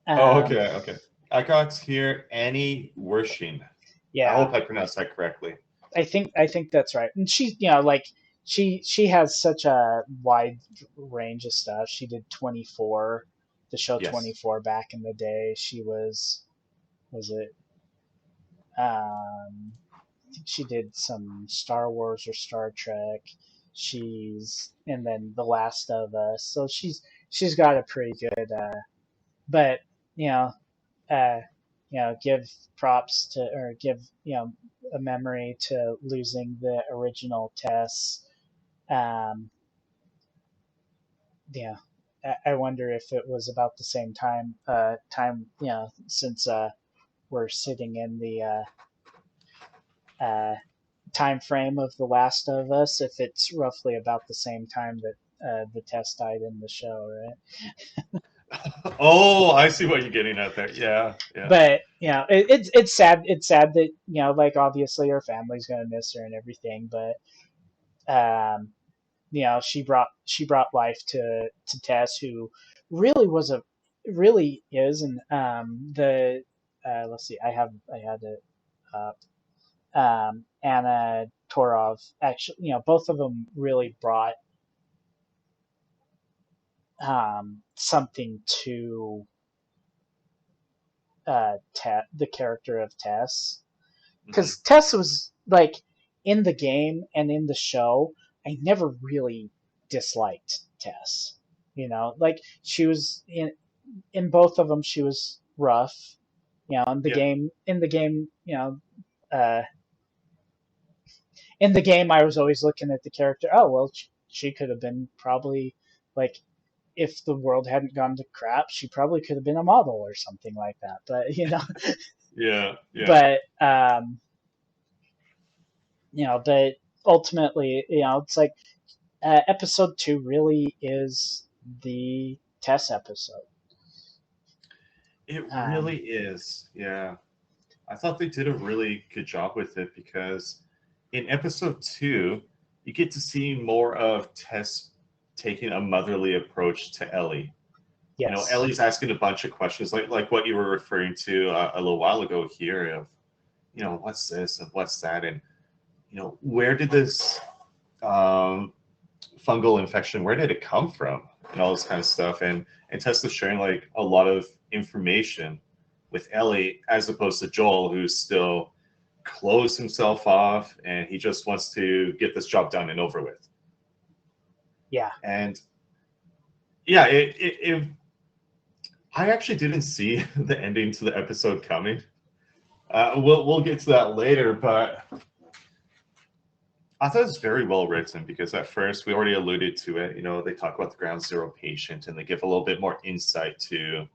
Oh, Um, okay, okay. I got here Annie Wershing. I yeah, hope I pronounced that correctly. I think that's right. And she, like she has such a wide range of stuff. She did 24, the show Yes. 24 back in the day. She was it I think she did some Star Wars or Star Trek. And then The Last of Us. So she's got a pretty good but you know, uh give props to, or give, a memory to losing the original Tess. Um, yeah, I wonder if it was about the same time, since we're sitting in the uh, time frame of The Last of Us, if it's roughly about the same time that the Tess died in the show, right? Oh, I see what you're getting at there. Yeah, yeah. But it's sad. It's sad that, like, obviously her family's gonna miss her and everything, but um, she brought life to Tess, who really was a really is, and the let's see, I had it up. Anna Torov, actually, both of them really brought something to the character of Tess, Hmm. because Tess was like, in the game and in the show, I never really disliked Tess. Like, she was in both of them. She was rough. Yeah. Uh, in the game, I was always looking at the character. Oh well, she could have been probably, like, if the world hadn't gone to crap, she probably could have been a model or something like that. But Yeah, yeah. but but ultimately, it's like, episode two really is the Tess episode. It Um, really is. Yeah. I thought they did a really good job with it because in episode two, you get to see more of Tess taking a motherly approach to Ellie. yes, Ellie's asking a bunch of questions, like what you were referring to a little while ago here of, what's this and what's that, and where did this um, fungal infection, where did it come from, and all this kind of stuff, and Tess is sharing like a lot of information with Ellie as opposed to Joel, who's still closed himself off and he just wants to get this job done and over with. yeah, And yeah, I actually didn't see the ending to the episode coming. We'll get to that later, but I thought it was very well written because at first we already alluded to it. They talk about the ground zero patient and they give a little bit more insight to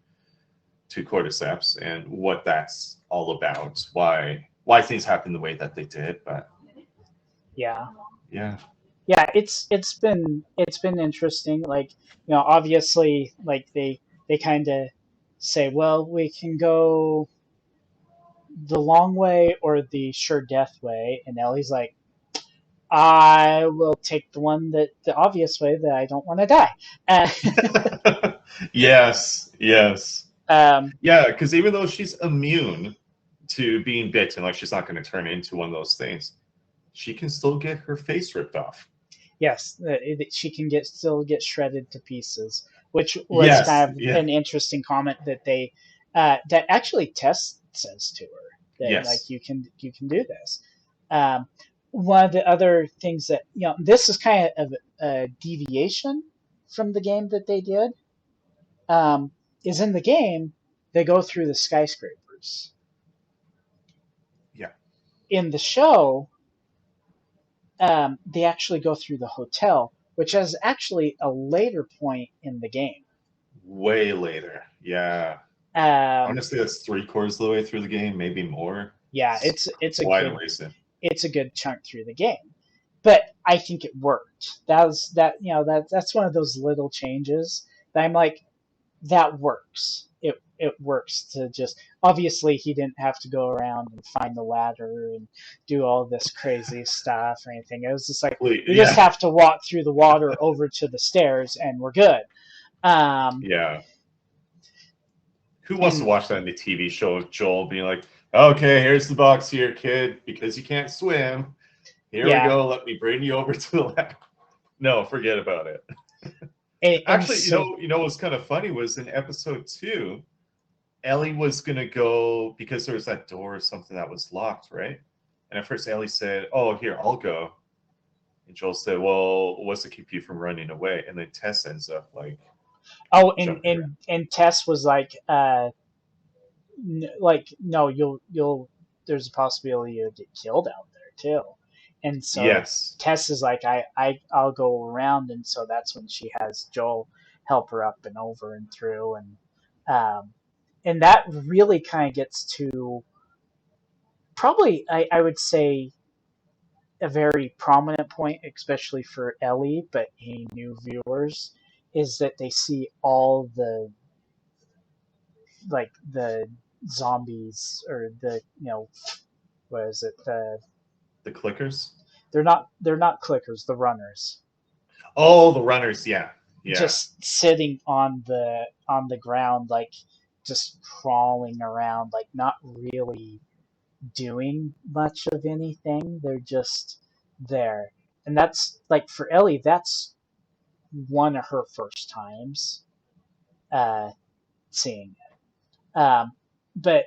cordyceps and what that's all about, why things happen the way that they did. But yeah. yeah, Yeah, it's been interesting. Like, obviously, like, they kind of say, well, we can go the long way or the sure death way, and Ellie's like, I will take the obvious way, that I don't want to die. Uh, yes, yes, um, yeah. Because even though she's immune to being bitten, like she's not going to turn into one of those things, she can still get her face ripped off. yes, she can still get shredded to pieces, which was Yes, kind of yeah, an interesting comment that they that actually Tess says to her that like Yes. you can do this. Um, One of the other things that this is kind of a deviation from the game that they did, um, is in the game they go through the skyscrapers. Yeah. In the show, they actually go through the hotel, which is actually a later point in the game. Way later. Yeah. Um, Honestly, that's three-quarters of the way through the game, maybe more. yeah, It's quite recent. it's a good chunk through the game, but I think it worked. That's one of those little changes that I'm like, that works. It works to just, obviously he didn't have to go around and find the ladder and do all this crazy stuff or anything. It was just like, we just Yeah. have to walk through the water over to the stairs and we're good. Um, Yeah. Who wants to and watch that in the TV show of Joel being like, okay, here's the box here, kid, because you can't swim. Here we yeah, go. Let me bring you over to the lab. No, forget about it. and Actually, so what's kind of funny was in episode 2, Ellie was gonna go because there was that door or something that was locked, right? And at first Ellie said, "Oh, here, I'll go." And Joel said, "Well, what's to keep you from running away?" And then Tess ends up like oh, and jumping around. and and Tess was like, like, no, you'll there's a possibility you'll get killed out there too. And so Yes. Tess is like, I'll go around, and so that's when she has Joel help her up and over and through, um and that really kind of gets to, probably, I would say, a very prominent point, especially for Ellie, but any new viewers, is that they see all the, like, the zombies, or the, what is it, The clickers. they're not clickers, the runners, Oh, the runners. Yeah, yeah. just sitting on the ground, like, just crawling around, like, not really doing much of anything. They're just there. And that's like, for Ellie, that's one of her first times uh seeing it. But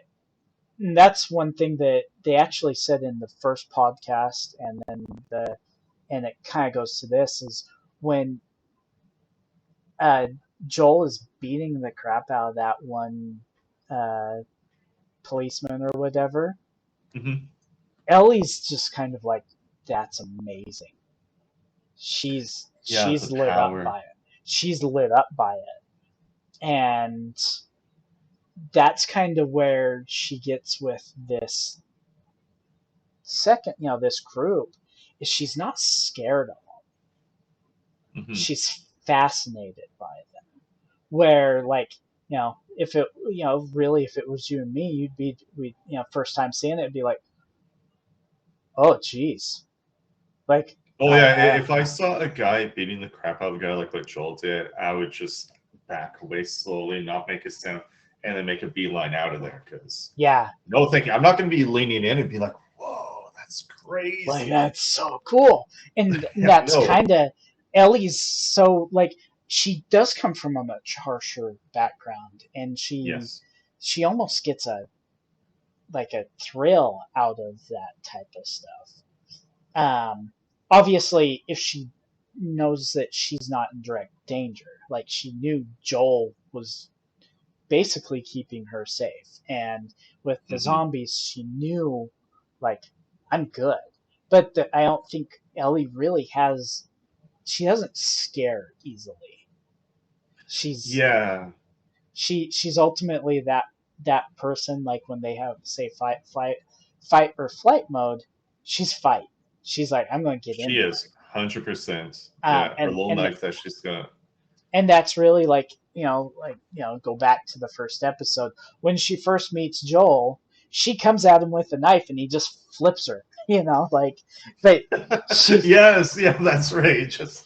that's one thing that they actually said in the first podcast, and then and it kind of goes to this, is when uh, Joel is beating the crap out of that one uh, policeman or whatever. Hmm. Ellie's just kind of like, that's amazing. Yeah, She's the lit up power. by it. She's lit up by it, and that's kind of where she gets with this second, this group, is she's not scared of them. Hmm. She's fascinated by them. Where, like, if it, really, if it was you and me, first time seeing it, it'd be like, oh, geez, like, Oh I, yeah, I if I saw a guy beating the crap out of a guy like what Joel did, I would just back away slowly, not make a sound, and then make a beeline out of there. Because yeah, no thinking, I'm not going to be leaning in and be like, "Whoa, that's like, crazy." that's so cool. And Yeah, that's no. kind of, Ellie's, so, like, she does come from a much harsher background, and Yes. she almost gets a thrill out of that type of stuff. Um, Obviously, if she knows that she's not in direct danger, like, she knew Joel was basically keeping her safe, and with the Hmm. zombies, she knew, like, I'm good. But I don't think Ellie really has. She doesn't scare easily. She's Yeah. she's ultimately that person, like, when they have, say, fight or flight mode, she's fight. She's like, I'm going to get in She there. is 100%. Yeah, her and little and knife that she's gonna. and that's really, like, go back to the first episode when she first meets Joel. She comes at him with a knife and he just flips her. Like, but she Yes, yeah, that's right. Just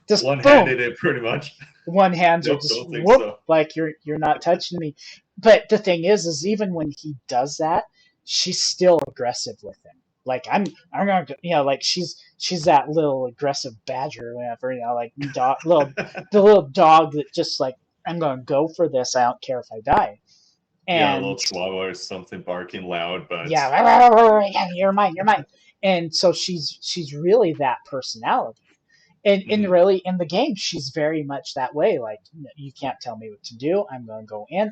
just boom, one-handed it pretty much. one hands are Nope, just don't think whoop, so. like, you're not touching me. But the thing is even when he does that, she's still aggressive with him. Like, I'm gonna, like, she's that little aggressive badger or whatever, like, the little dog that just, like, I'm gonna go for this. I don't care if I die. Yeah, a little And chihuahua or something barking loud, but yeah, yeah, you're mine. And so she's really that personality. And mhm. really in the game, she's very much that way. Like, you can't tell me what to do. I'm going to go in.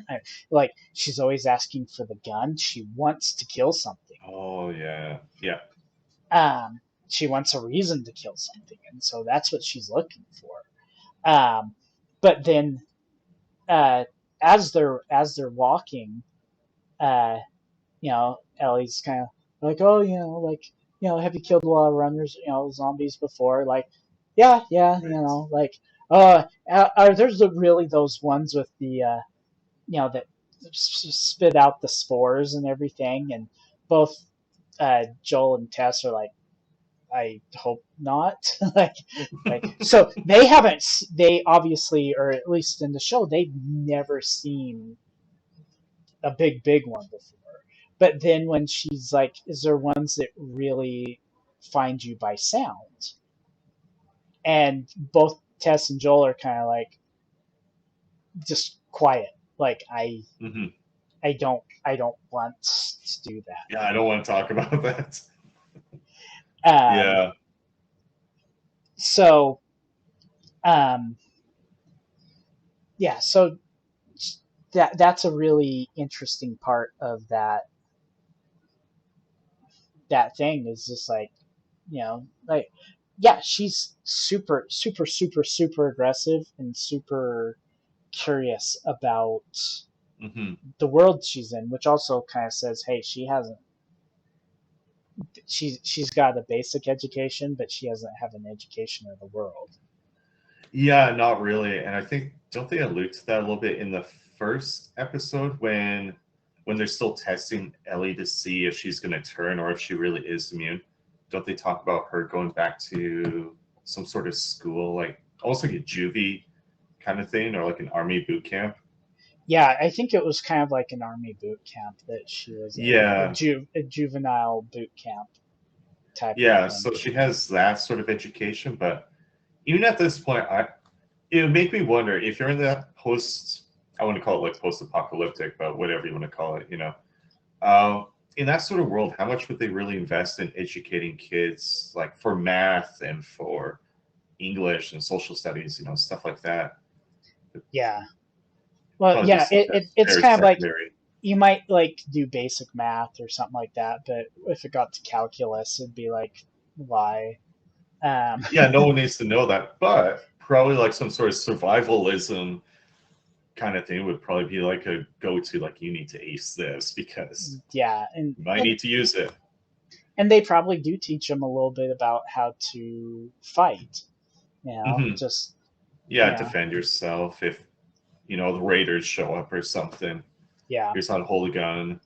Like, she's always asking for the gun. She wants to kill something. Oh yeah, yeah. Um, she wants a reason to kill something, and so that's what she's looking for. But then, uh, as they're walking, uh, Ellie's kind of like, oh, like, have you killed a lot of runners, zombies before? Like, yeah, yeah, Right. like, are there's really those ones with the, that spit out the spores and everything, and both Joel and Tess are like, I hope not. So they obviously, or at least in the show, they've never seen a big one before. But then when she's like, is there ones that really find you by sound? And both Tess and Joel are kind of like, just quiet. Like, Hmm. I don't want to do Yeah, I don't want to talk about that. that. Yeah. So um, yeah, so that's a really interesting part of that thing, is just like, like, yeah, she's super super super super aggressive and super curious about Hmm. the world she's in, which also kind of says, hey, she's got a basic education, but she doesn't have an education of the world. Yeah, not really. And I think don't they allude to that a little bit in the first episode when they're still testing Ellie to see if she's going to turn or if she really is immune? Don't they talk about her going back to some sort of school, like almost like a juvie kind of thing, or like an army boot camp? Yeah, I think it was kind of like an army boot camp that she was in, Yeah, a juvenile boot camp type of yeah. thing. So she has that sort of education, but even at this point, it would make me wonder if you're in that post. I want to call it like post-apocalyptic, but whatever you want to call it, in that sort of world, how much would they really invest in educating kids, like for math and for English and social studies, stuff like that? It'd Yeah. Well, probably be yeah, stuff that's it's very kind of like, secondary. you might like do basic math or something like that, but if it got to calculus, it'd be like, why? Um, Yeah, no one needs to know that, but probably like some sort of survivalism kind of thing would probably be like a go-to, like you need to ace this because yeah, and, you might and need to use it. and they probably do teach them a little bit about how to fight. Hmm. Just, Yeah, you know, defend yourself if the raiders show up or something. yeah, Here's how to hold a gun.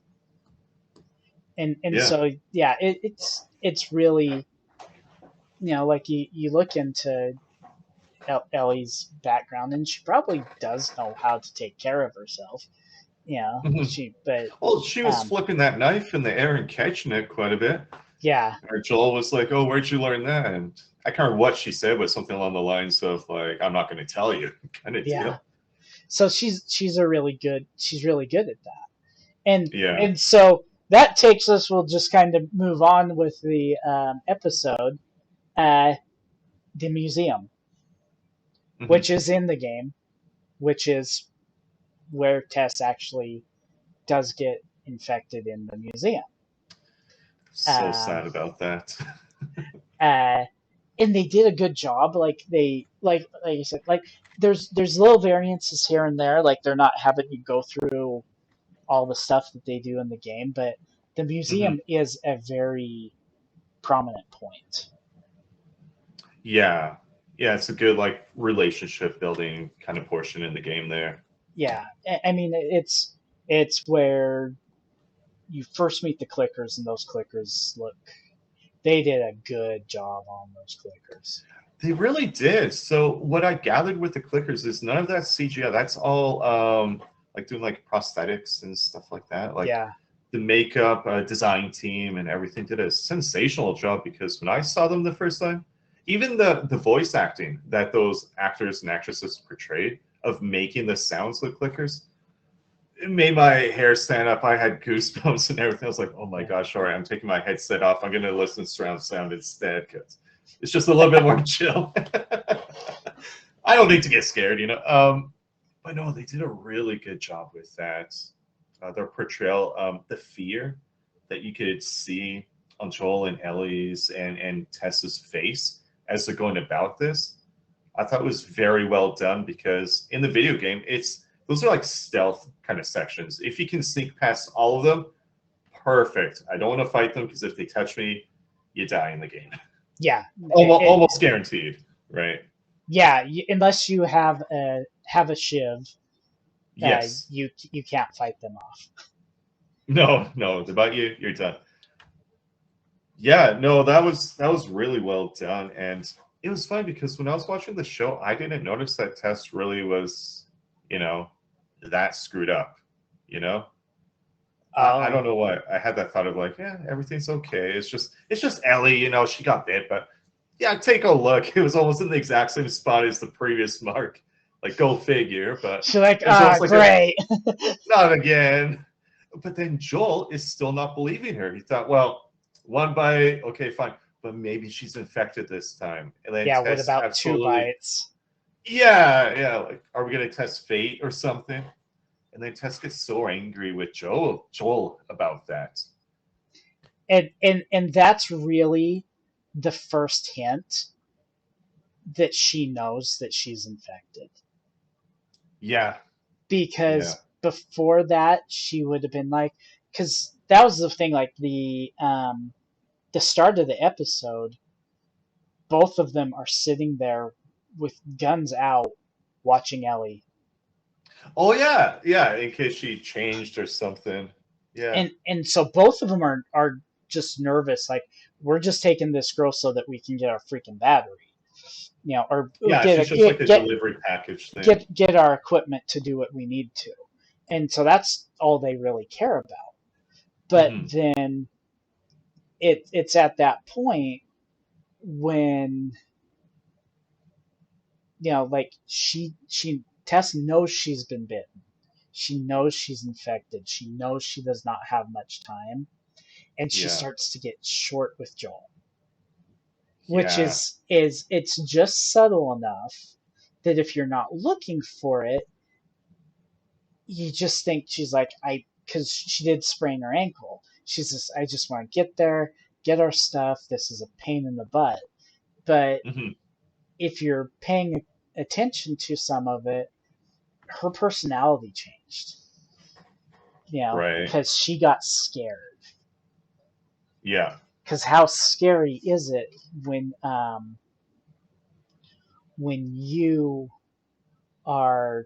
and Yeah. so yeah, it's really, like, you look into Ellie's background, and she probably does know how to take care of herself. Hmm. She, but Well, she was um, flipping that knife in the air and catching it quite a bit. yeah, Or Joel was like, "Oh, where'd you learn that?" And I can't remember what she said, but something along the lines of like, "I'm not going to tell you," kind of yeah. deal. So she's really good at that. and Yeah. and so that takes us, we'll just kind of move on with the episode, uh, the museum, Hmm. which is in the game, which is where Tess actually does get infected in the museum. So Um, sad about that. uh, and they did a good job. Like, they, like you said, like, there's little variances here and there. Like, they're not having you go through all the stuff that they do in the game, but the Hmm. museum is a very prominent point. Yeah. Yeah, it's a good like relationship building kind of portion in the game there. Yeah, I mean, it's where you first meet the clickers, and those clickers look. They did a good job on those clickers. They really did. So what I gathered with the clickers is none of that CGI. That's all like doing like prosthetics and stuff like that. Like Yeah, the makeup design team and everything did a sensational job because when I saw them the first time, even the voice acting that those actors and actresses portrayed of making the sounds look clickers, it made my hair stand up. I had goosebumps and everything. I was like, oh my Yeah. gosh, all right, I'm taking my headset off. I'm going to listen to surround sound instead because it's just a little bit more chill. I don't need to get scared, you know. But no, they did a really good job with that. Their portrayal, the fear that you could see on Joel and Ellie's and Tessa's face as they're going about this, I thought was very well done because in the video game, it's those are like stealth kind of sections. If you can sneak past all of them, perfect. I don't want to fight them because if they touch me, you die in the game. Yeah. Almost guaranteed, right? Yeah. Unless you have a shiv, Yes. you can't fight them off. No, about you, you're done. Yeah, no, that was really well done, and it was fun because when I was watching the show, I didn't notice that Tess really was, you know, that screwed up. You know, I don't Oh, know why I had that thought of like, yeah, everything's okay. It's just Ellie, you know, she got bit, but yeah, take a look. It was almost in the exact same spot as the previous mark. Like, go figure. But she's like, it was almost like a great. not again. But then Joel is still not believing her. He thought, well, one bite, okay, fine, but maybe she's infected this time. And then Yeah. What Tess about two absolutely, bites? yeah. Like, are we gonna test fate or something? And then Tess gets so angry with Joel about that. And that's really the first hint that she knows that she's infected, Yeah, yeah. because before that she would have been like, because that was the thing, like the start of the episode, both of them are sitting there with guns out watching Ellie. Oh yeah. In case she changed or something. Yeah, And so both of them are just nervous, like, we're just taking this girl so that we can get our freaking battery, or yeah. get She's a, just like get a get delivery package thing. get our equipment to do what we need to. And so that's all they really care about. But Hmm. then it's at that point when, like, she Tess knows she's been bitten. She knows she's infected. She knows she does not have much time, and she Yeah, starts to get short with Joel, which yeah. is it's just subtle enough that if you're not looking for it, you just think she's like, because she did sprain her ankle. She's just, I just want to get there, get our stuff. This is a pain in the butt. But Hmm. if you're paying attention to some of it, her personality changed, Right. because she got scared. Yeah. Because how scary is it when you are,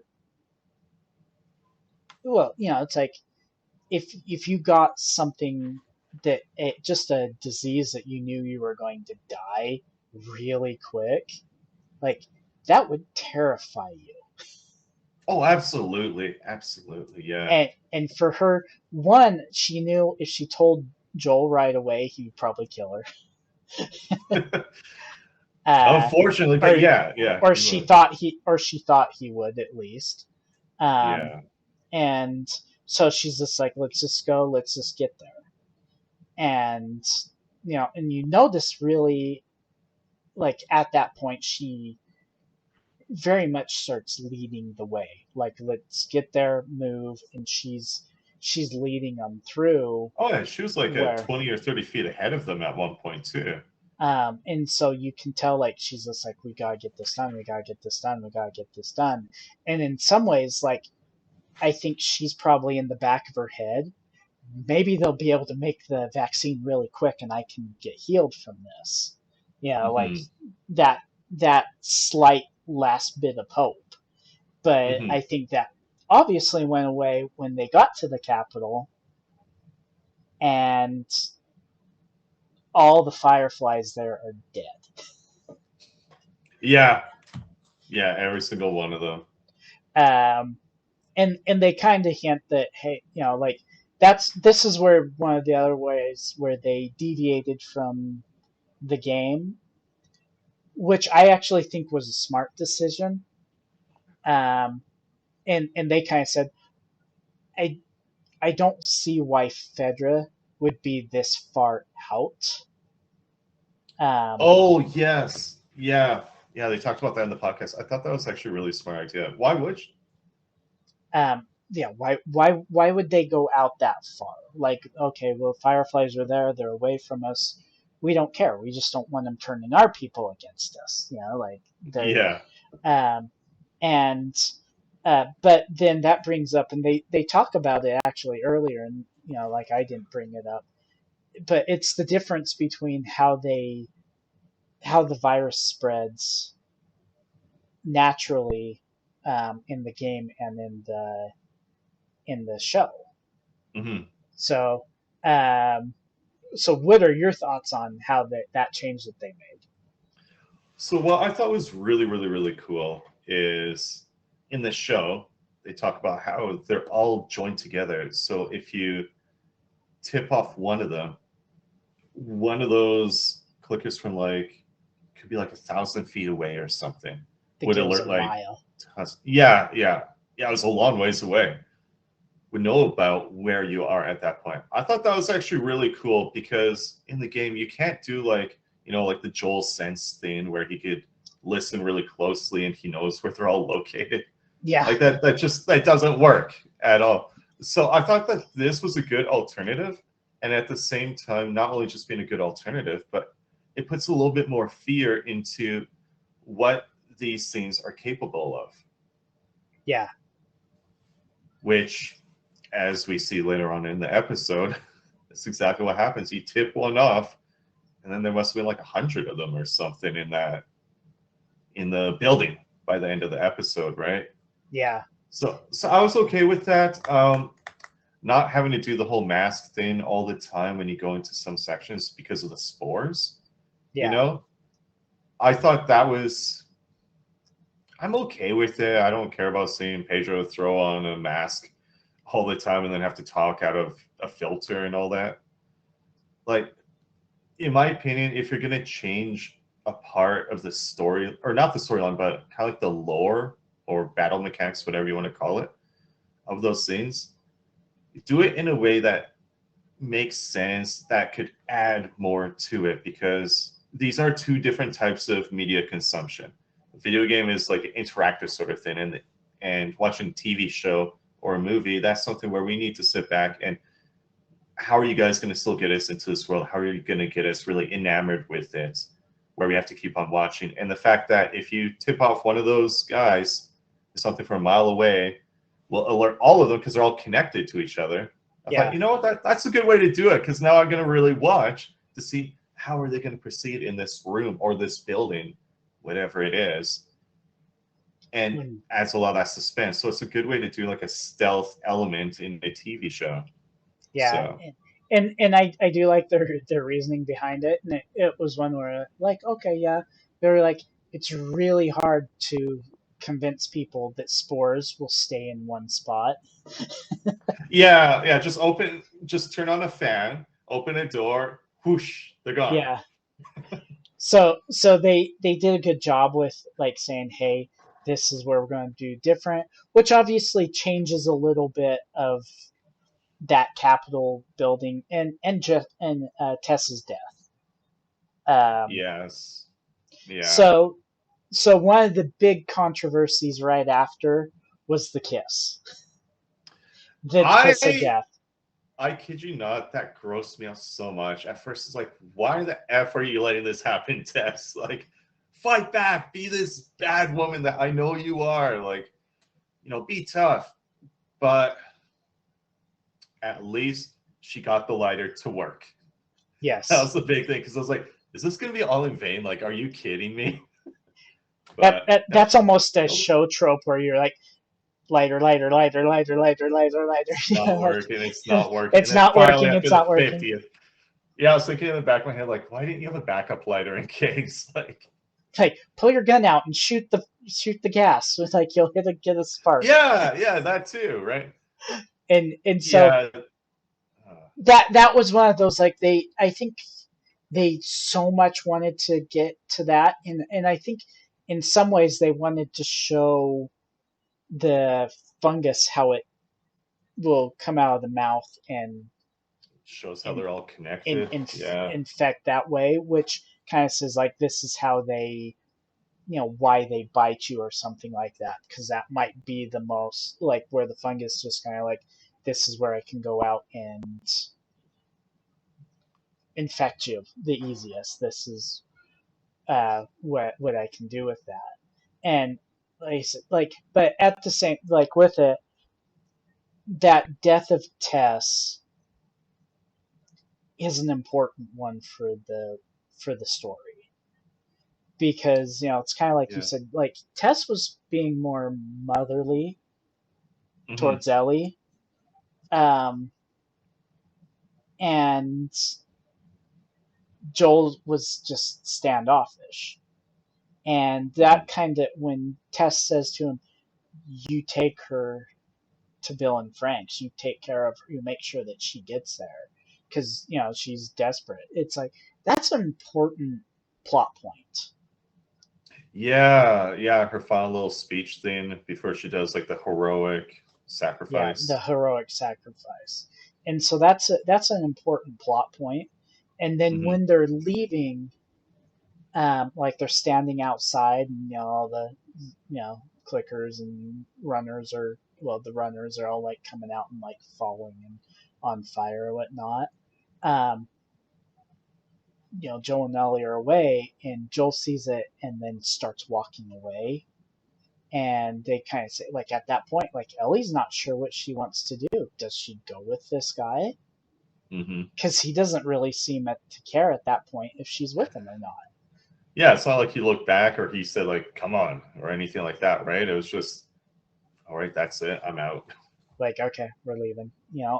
well, it's like, if you got something that just a disease that you knew you were going to die really quick, like, that would terrify you. Oh, absolutely, absolutely. Yeah. And for her, one, she knew if she told Joel right away, he would probably kill her. uh, Unfortunately, but or yeah, or he she would. thought he would, at least. um, Yeah. and so she's just like, let's just go, let's just get there. And and you notice, really, like, at that point, she very much starts leading the way, like, let's get there, move. And she's leading them through, Oh yeah, she was like at where 20 or 30 feet ahead of them at one point too. and so you can tell, like, she's just like, we gotta get this done, we gotta get this done, we gotta get this done. And in some ways, like, I think she's probably in the back of her head, maybe they'll be able to make the vaccine really quick and I can get healed from this. Like, Hmm. that that slight last bit of hope. But Hmm. I think that obviously went away when they got to the Capitol, and all the fireflies there are dead. Yeah, yeah, every single one of them. Um, and they kind of hint that, hey, like, this is where one of the other ways where they deviated from the game, which I actually think was a smart decision. Um, and they kind of said, I I don't see why Fedra would be this far out. Um, Oh yes, yeah, yeah. They talked about that in the podcast. I thought that was actually a really smart idea. Why would you? yeah, why would they go out that far? Like, okay, well, fireflies are there, they're away from us. We don't care. We just don't want them turning our people against us. Like they're Yeah. um, and but then that brings up, and they talk about it actually earlier, and like I didn't bring it up, but it's the difference between how the virus spreads naturally in the game and in the show. Hmm. So, um, so what are your thoughts on how that change that they made? So what I thought was really, really, really cool is in the show they talk about how they're all joined together. So if you tip off one of those clickers from like could be like 1,000 feet away or something Think would it was a alert like mile. yeah, yeah, yeah. It was a long ways away. Would know about where you are at that point. I thought that was actually really cool because in the game you can't do like like the Joel sense thing where he could listen really closely and he knows where they're all located. Yeah, Like that doesn't work at all. So I thought that this was a good alternative, and at the same time, not only just being a good alternative, but it puts a little bit more fear into what these things are capable of, yeah, which, as we see later on in the episode, that's exactly what happens. You tip one off, and then there must have been like 100 of them or something in the building by the end of the episode, right? yeah, So I was okay with that. Not having to do the whole mask thing all the time when you go into some sections because of the spores. You yeah, know, I thought that was. I'm okay with it. I don't care about seeing Pedro throw on a mask all the time and then have to talk out of a filter and all that. Like, in my opinion, if you're gonna change a part of the story, or not the storyline, but kind of like the lore or battle mechanics, whatever you want to call it, of those things, do it in a way that makes sense, that could add more to it, because these are two different types of media consumption. A video game is like an interactive sort of thing, and watching a TV show or a movie, that's something where we need to sit back and how are you guys going to still get us into this world? How are you going to get us really enamored with it, where we have to keep on watching? And the fact that if you tip off one of those guys, something from a mile away, will alert all of them because they're all connected to each other. I thought, yeah. you know what, that's a good way to do it, because now I'm going to really watch to see how are they going to proceed in this room or this building, whatever it is, and Mm, adds a lot of that suspense. So it's a good way to do like a stealth element in a TV show. yeah. So And I do like their reasoning behind it, and it was one where like, okay, yeah, they're like, it's really hard to convince people that spores will stay in one spot. yeah, yeah. Just turn on a fan, open a door, whoosh, they're gone. Yeah. So they did a good job with like saying, hey, this is where we're going to do different, which obviously changes a little bit of that Capitol building and just and Tessa's death. Um, Yes, yeah. so so one of the big controversies right after was the kiss, the Tessa I death. I kid you not, that grossed me out so much. At first, it's like, why the f are you letting this happen, Tess? Like, fight back, be this bad woman that I know you are. Like, be tough. But at least she got the lighter to work. That was Yes, the big thing, because I was like, is this gonna be all in vain? Like, are you kidding me? that, But that no, that's almost a show trope where you're like lighter, lighter, lighter, lighter, lighter, lighter, lighter. it's not like working. It's not working. And it's then not finally, working. It's after the not working. 50th, yeah, I was thinking in the back of my head, like, why didn't you have a backup lighter in case? Like, Like pull your gun out and shoot the gas. It's like you'll get a spark. yeah, yeah, that too, right? And so Yeah, that was one of those like I think they so much wanted to get to that, and I think in some ways they wanted to show the fungus how it will come out of the mouth and Shows how in, they're all connected. Yeah. infect that way, which kind of says like this is how they, why they bite you or something like that, because that might be the most like where the fungus just kind of like, this is where I can go out and infect you the easiest. This is what I can do with that. And but at the same, like with it, that death of Tess is an important one for the story, because it's kind of like you Yeah. said, like Tess was being more motherly Hmm. towards Ellie, um, and Joel was just standoffish. And Hmm. that kind of, when Tess says to him, "You take her to Bill and Frank's. You take care of her. You make sure that she gets there because she's desperate." It's like that's an important plot point. Yeah, yeah. Her final little speech thing before she does like the heroic Yeah, the sacrifice. heroic sacrifice, and so that's an important plot point. And then Hmm. when they're leaving, like they're standing outside, and all the clickers and runners are, well, the runners are all like coming out and like falling and on fire or whatnot. Um, Joel and Ellie are away, and Joel sees it and then starts walking away. And they kind of say, like, at that point, like, Ellie's not sure what she wants to do. Does she go with this guy? Hmm. Because he doesn't really seem to care at that point if she's with him or not. Yeah, it's not like he looked back or he said like, "Come on" or anything like that, right? It was just, "All right, that's it. I'm out." Like, okay, we're leaving, Yeah,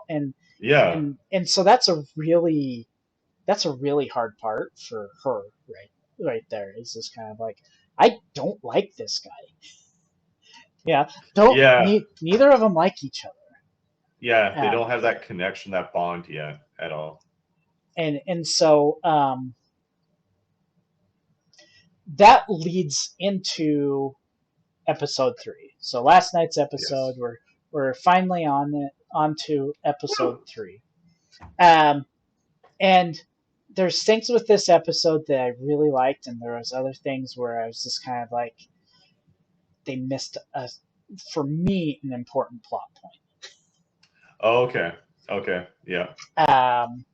and so that's a really hard part for her, right there. Is this kind of like, I don't like this guy. Yeah, don't yeah, neither of them like each other. yeah. They Um, don't have that connection, that bond yet at all. and so that leads into episode 3. So last night's episode, Yes. we're finally on to episode Woo! 3. And there's things with this episode that I really liked, and there was other things where I was just kind of like, they missed for me, an important plot Oh, okay. Okay. Yeah. point.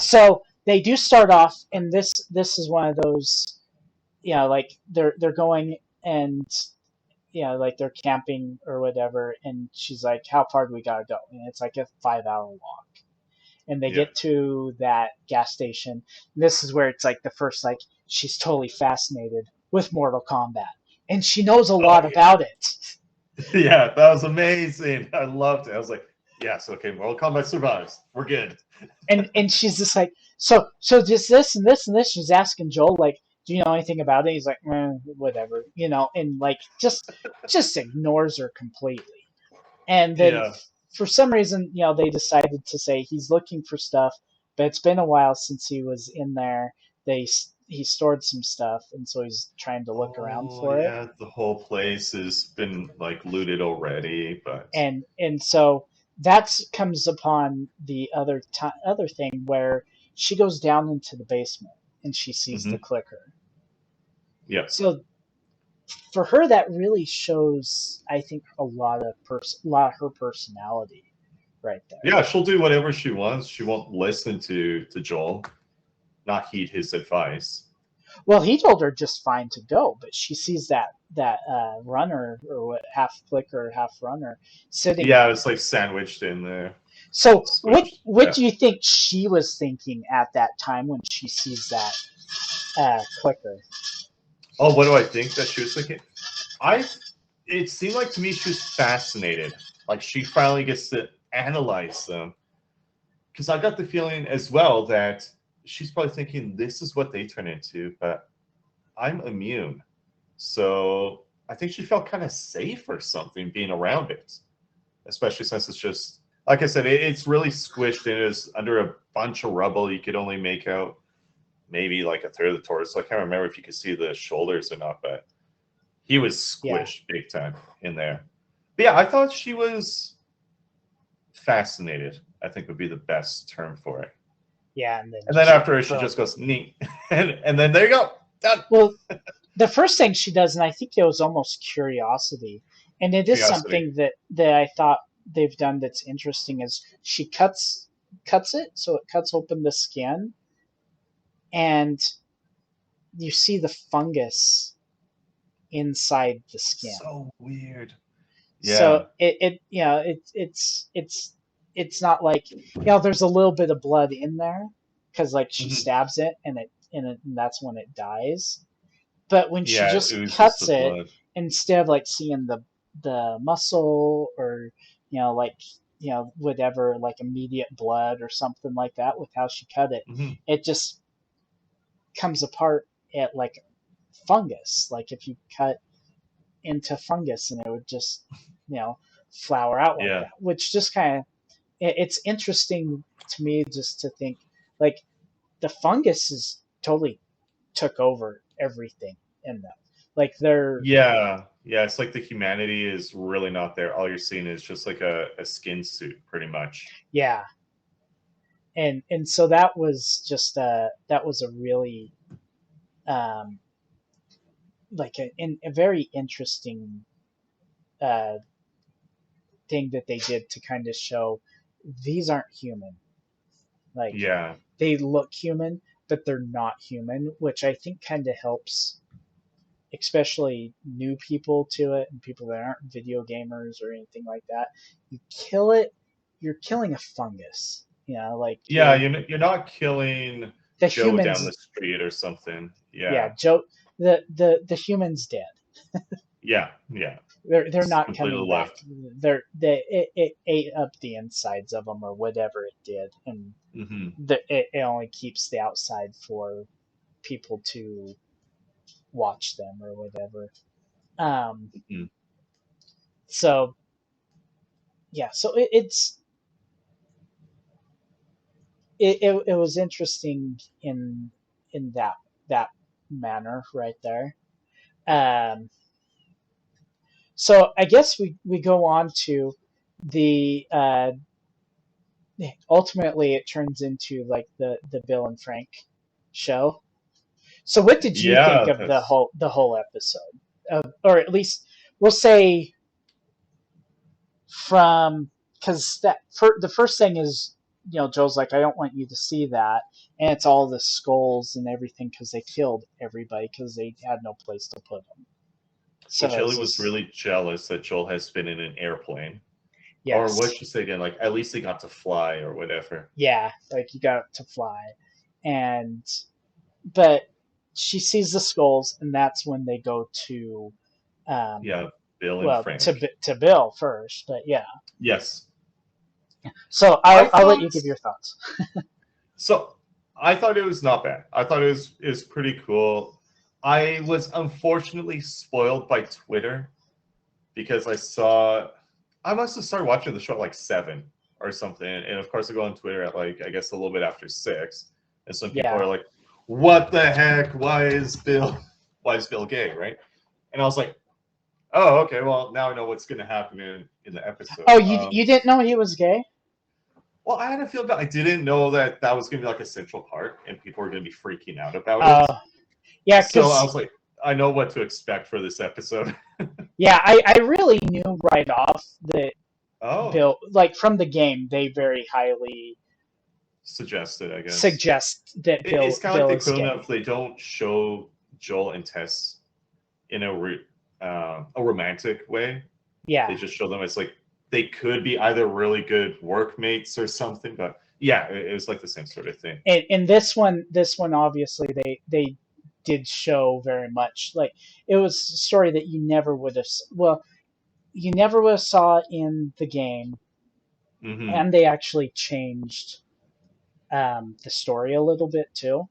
So they do start off, and this is one of those, like they're going, and like they're camping or whatever, and she's like, "How far do we gotta go?" And it's like a 5-hour walk, and they Yeah. get to that gas station. And this is where it's like the first, like, she's totally fascinated with Mortal Kombat, and she knows a Oh lot yeah. about it. Yeah, that was amazing. I loved it. I was like, yes, okay, Mortal Kombat survives. We're good. And she's just like, so just this and this and this. She's asking Joel, like, do you know anything about it? He's like, whatever, and like just ignores her completely. And then Yeah. for some reason, they decided to say he's looking for stuff, but it's been a while since he was in there. He stored some stuff, and so he's trying to look around Oh for it. yeah, the whole place has been like looted already, but And so that comes upon the other thing where she goes down into the basement and she sees the hmm, clicker. yeah. So for her, that really shows, I think, a lot of her personality right there. Yeah, she'll do whatever she wants. She won't listen to Joel, not heed his advice. Well, he told her just fine to go, but she sees that runner, or what, half clicker, half runner, sitting Yeah, there. it's like sandwiched in there, So squished. what Yeah. do you think she was thinking at that time when she sees that clicker? Oh, what do I think that she was thinking? I it seemed like to me she was fascinated. Like she finally gets to analyze them. Because I got the feeling as well that she's probably thinking this is what they turn into, but I'm immune. So I think she felt kind of safe or something being around it, especially since it's just like I said, it's really squished in. It's under a bunch of rubble. You could only make out maybe like a third of the torso. I can't remember if you could see the shoulders or not, but he was Yeah, squished big time in there. But yeah, I thought she was. fascinated, I think would be the best term for it. Yeah, and then And then just after she just goes neat, and then there you go, done. well, the first thing she does, and I think it was almost curiosity, and it is Curiosity. something that I thought they've done that's interesting, is she cuts it, so it cuts open the skin, and you see the fungus inside the skin. So weird. So Yeah. it it's not like, there's a little bit of blood in there because like she Hmm. stabs it and that's when it dies. But when she Yeah, it just oozes the cuts it, blood. instead of like seeing the muscle or like whatever, like immediate blood or something like that with how she cut it, Hmm. it just comes apart at like fungus. Like if you cut into fungus and it would just you know flower out like Yeah. that, which just kind of, it's interesting to me just to think like the fungus is totally took over everything in them. Like they're, Yeah. Yeah. It's like the humanity is really not there. All you're seeing is just like a skin suit, pretty much. yeah, and so that was just that was a really um like a very interesting uh thing that they did to kind of show these aren't human. Like Yeah. they look human, but they're not human, which I think kind of helps, especially new people to it and people that aren't video gamers or anything like that. You kill it, you're killing a fungus. Like Yeah. You're not killing the Joe down the humans. street or something. Yeah, Yeah. Joe. The humans dead. Yeah. Yeah. They're It's not completely coming back. left. It ate up the insides of them or whatever it did, and Hmm. it only keeps the outside for people to watch them or whatever. Um, Hmm. so yeah, so it was interesting in that manner right there. Um, so I guess we go on to the ultimately it turns into like the Bill and Frank show. So what did you think Yeah. of That's the whole episode? Or at least we'll say from, because the first thing is, Joe's like, I don't want you to see that, and it's all the skulls and everything because they killed everybody because they had no place to put them. well, So it's Chili was just, really jealous that Joel has been in an airplane. Or what yes, should say again? Like at least they got to fly or whatever. yeah, like you got to fly, and but she sees the skulls, and that's when they go to, um, Yeah, Bill and well, Frank. to Bill first, but yeah. Yes. So I I'll let you thought give your thoughts. so. I thought it was not bad. I thought it was pretty cool. I was unfortunately spoiled by Twitter because I must have started watching the show at like 7 or something, and of course I go on Twitter at like I guess a little bit after 6, and some people Yeah. are like, "What the heck? Why is Bill gay?" Right? And I was like, "Oh, okay. Well, now I know what's going to happen in the episode." Oh, you didn't know he was gay? Well, I had a feeling that I didn't know that that was going to be like a central part, and people were going to be freaking out about it. Yeah, So I because was like, I know what to expect for this episode. yeah, I really knew right off that Oh, Bill, like from the game, they very highly suggested, I guess. suggest that It's kind of like Bill the is equivalent gay. of they don't show Joel and Tess in a romantic way. Yeah, They just show them as like they could be either really good workmates or something. But yeah, it was like the same sort of thing. and this one obviously they did show very much like it was a story that you never would have, well, you never would have saw in the game, Hmm. and they actually changed the story a little bit too.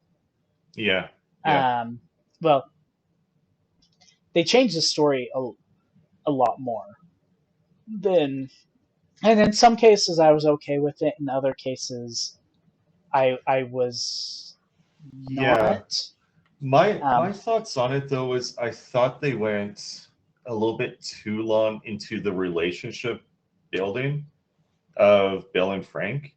Yeah, yeah, Um, well, they changed the story a lot more than, and in some cases I was okay with it. In other cases, I was yeah. not. My Um, thoughts on it though is I thought they went a little bit too long into the relationship building. of Bill and Frank.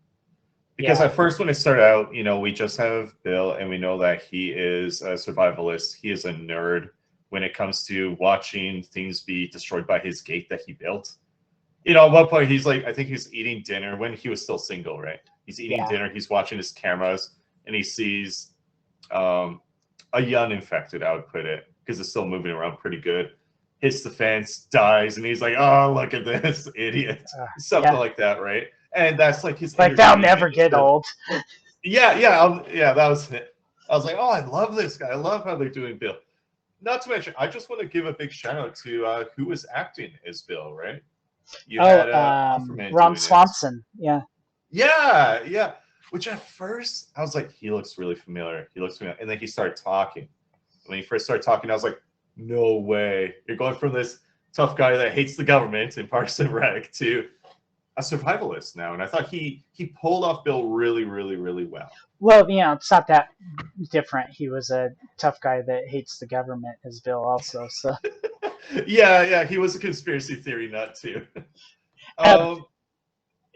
Because Yeah, at first, when it started out, we just have Bill, and we know that he is a survivalist. He is a nerd when it comes to watching things be destroyed by his gate that he built. At one point, he's like, I think he's eating dinner when he was still single, right? He's eating yeah. dinner, he's watching his cameras, and he sees um, a young infected, I would put it, because it's still moving around pretty good. Hits the fence, dies, and he's like, "Oh, look at this idiot," something Yeah. like that, right? And that's like his Like that'll entertainment. never get old. Yeah, yeah, yeah. That was it. I was like, "Oh, I love this guy. I love how they're doing Bill." Not to mention, I just want to give a big shout out to who was acting as Bill, right? You Oh, had Offerman Ron doing it. Swanson. Yeah. Yeah, yeah. Which at first I was like, he looks really familiar. He looks familiar. And then he started talking. When he first started talking, I was like, no way. You're going from this tough guy that hates the government in Parks and Rec to a survivalist now. And I thought he pulled off Bill really, really, really well. Well, it's not that different. He was a tough guy that hates the government as Bill also. So Yeah, yeah. He was a conspiracy theory nut too. um, Um,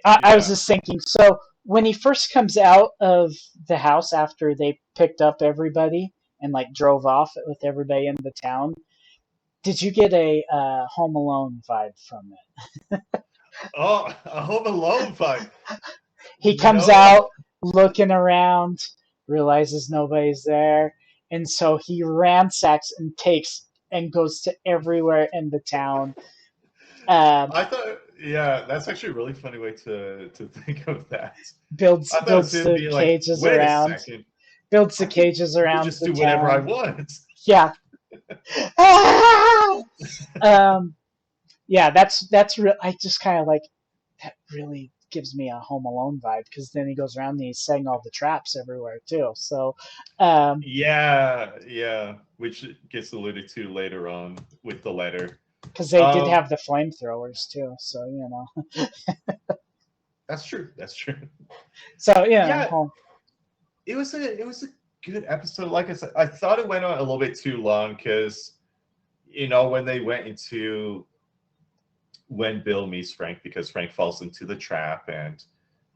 I was yeah. just thinking. So when he first comes out of the house after they picked up everybody and like drove off with everybody in the town, did you get a Home Alone vibe from it? Oh, a Home Alone fight. He comes No. out looking around, realizes nobody's there, and so he ransacks and takes and goes to everywhere in the town. Um, I thought, yeah, that's actually a really funny way to think of that. builds I thought it was builds him the being like, cages wait a around, second, builds the I can cages I can around just the do whatever I town. want. Yeah. um, yeah, that's real. I just kind of like that. Really gives me a Home Alone vibe because then he goes around and he's setting all the traps everywhere too. So, um, Yeah, yeah, which gets alluded to later on with the letter. because they did Um, have the flamethrowers too. So that's true. That's true. so Yeah, home. it was a good episode. Like I said, I thought it went on a little bit too long because when they went into when Bill meets Frank because Frank falls into the trap and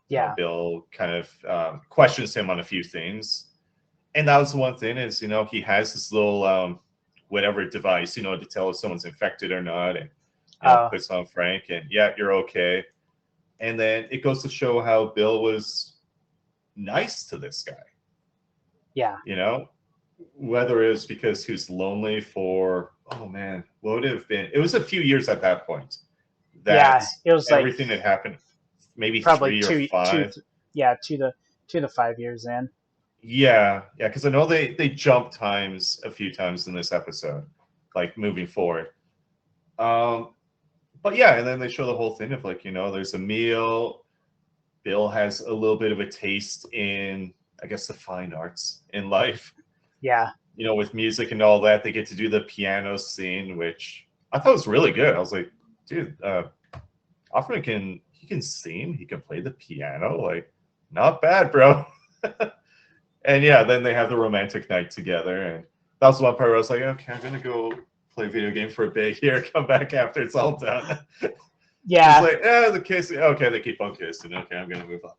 Yeah, Bill kind of questions him on a few things. And that was one thing is, he has this little whatever device, to tell if someone's infected or not, and uh, puts on Frank, and yeah, you're okay. And then it goes to show how Bill was nice to this guy, yeah, you know, whether it was because he was lonely for oh man, what would it have been? It was a few years at that point that yeah. It was like everything had happened, maybe probably three or five. yeah, 2 to 5 years in. Yeah, yeah, because I know they jump times a few times in this episode, like moving forward. Um, but yeah, and then they show the whole thing of like, there's a meal. Bill has a little bit of a taste in, I guess, the fine arts in life. Yeah, With music and all that. They get to do the piano scene, which I thought was really good. I was like, dude, Hoffman he can sing, he can play the piano, like, not bad, bro. And yeah, then they have the romantic night together, and that was one part where I was like, okay, I'm gonna go play video game for a bit here, come back after it's all done. It's yeah, like, the kissing. Okay, they keep on kissing. Okay, I'm gonna move on.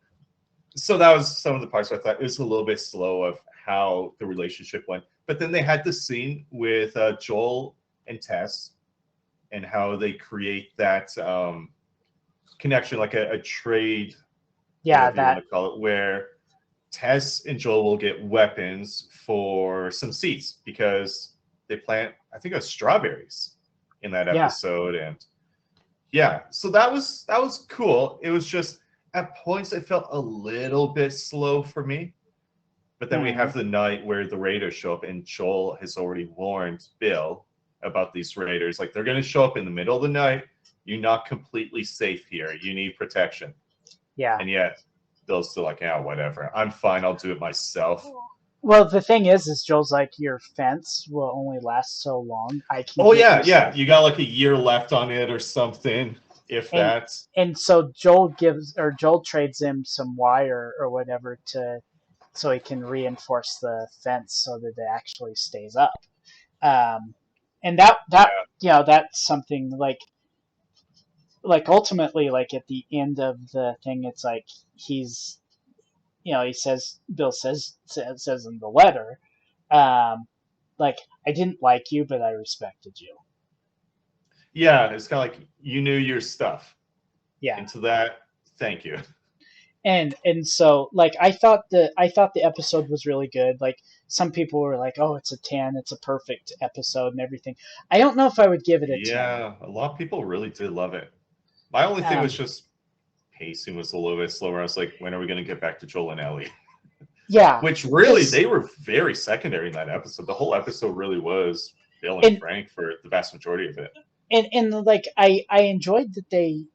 So that was some of the parts where I thought it was a little bit slow of how the relationship went. But then they had the scene with Joel and Tess, and how they create that connection, like a trade, yeah. whatever you want That to call it, where Tess and Joel will get weapons for some seeds because they plant, I think, it was strawberries in that yeah. episode, and yeah, so that was cool. It was just at points it felt a little bit slow for me, but then we Hmm. have the night where the raiders show up, and Joel has already warned Bill about these raiders. Like they're going to show up in the middle of the night. You're not completely safe here. You need protection, Yeah. and yet Bill's still like, yeah, whatever. I'm fine. I'll do it myself. Well, the thing is Joel's like your fence will only last so long. I can Oh get your yeah, yeah. stuff, You got like a year left on it or something, if and that. so Joel trades him some wire or whatever to so he can reinforce the fence so that it actually stays up. Um, and that Yeah, that's something like like ultimately, like at the end of the thing, it's like he's, he says, Bill says in the letter, um, like, I didn't like you, but I respected you. Yeah, it's kind of like you knew your stuff. Yeah. And to that, thank you. And so like I thought the episode was really good. Like some people were like, "Oh, it's a 10, it's a perfect episode and everything." I don't know if I would give it a 10. Yeah, a lot of people really did love it. My only thing was Um, just pacing was a little bit slower. I was like, when are we going to get back to Joel and Ellie? yeah, Which really, cuz they were very secondary in that episode. The whole episode really was Bill and and Frank for the vast majority of it. and like I enjoyed that they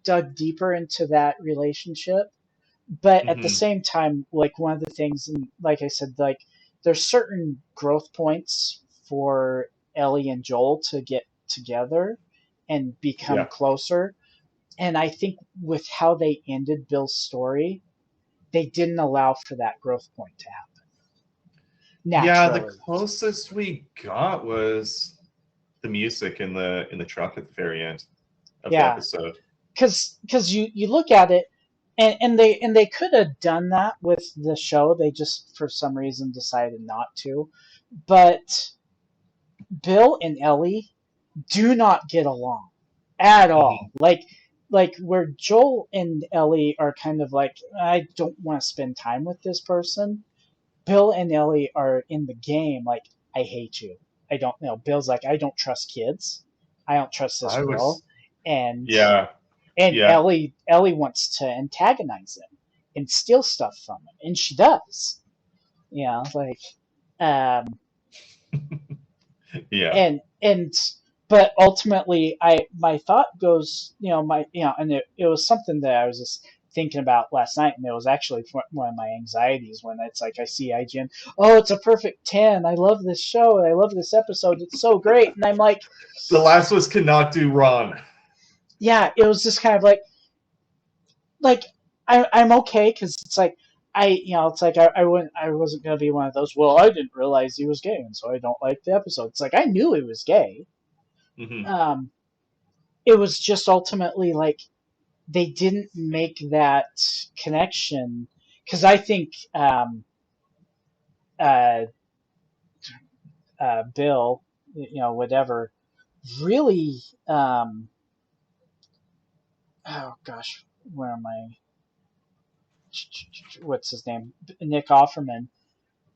dug deeper into that relationship, but at the Hmm. same time, like one of the things, and like I said, like there's certain growth points for Ellie and Joel to get together and become Yeah. closer. And I think with how they ended Bill's story, they didn't allow for that growth point to happen Yeah, the naturally. closest we got was the music in the truck at the very end of the Yeah, episode. because you look at it, and they could have done that with the show. They just for some reason decided not to. But Bill and Ellie do not get along at all. Hmm. Like where Joel and Ellie are kind of like, I don't want to spend time with this person. Bill and Ellie are in the game like, I hate you. I don't know. Bill's like, I don't trust kids. I don't trust this I girl. was, And yeah, and yeah. Ellie wants to antagonize him and steal stuff from him. And she does. Like um Yeah. and but ultimately my thought goes, and it was something that I was just thinking about last night, and it was actually one of my anxieties when it's like I see IGN, oh, it's a perfect 10, I love this show, I love this episode, it's so great, and I'm like, The Last of Us cannot do wrong. yeah, it was just kind of like I'm okay, because it's like it's like I wasn't gonna be one of those, well, I didn't realize he was gay and so I don't like the episode. It's like I knew he was gay. Hmm. um it was just ultimately like they didn't make that connection, because I think uh, Bill, whatever, really, oh gosh, where am I? What's his name? Nick Offerman.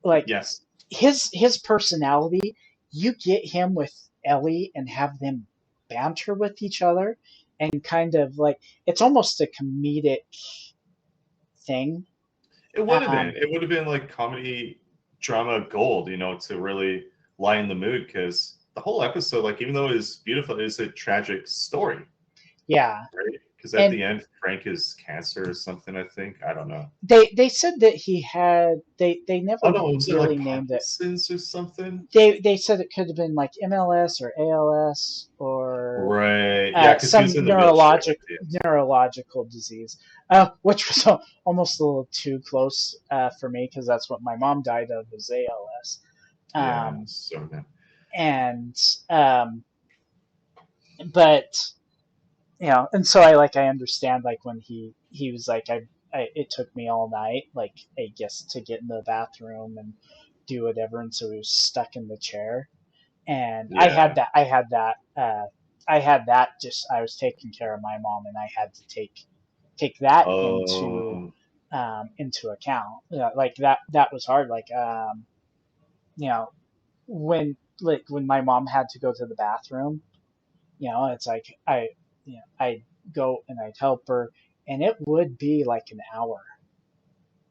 Like Yes. his personality, you get him with Ellie and have them banter with each other, and kind of like it's almost a comedic thing. It would have been. Um, It would have been like comedy drama gold, to really lighten the mood because the whole episode, like even though it is beautiful, it is a tragic story, yeah, right? Because at and the end, Frank is cancer or something. I think I don't know. they said that he had they Oh never no, was it like really named it. Parkinson's or something? They said it could have been like MLS or ALS or Right. Yeah, because he was some in the wheelchair at the end. neurological disease, which was almost a little too close for me, because that's what my mom died of, was ALS. Yeah. Um, So man. and but and so I understand, like when he was like, it took me all night, like I guess, to get in the bathroom and do whatever, and so he was stuck in the chair, and Yeah. I had that, just I was taking care of my mom, and I had to take that Oh. into account. Like that was hard, like you know when my mom had to go to the bathroom, it's like I'd go and I'd help her, and it would be like an hour,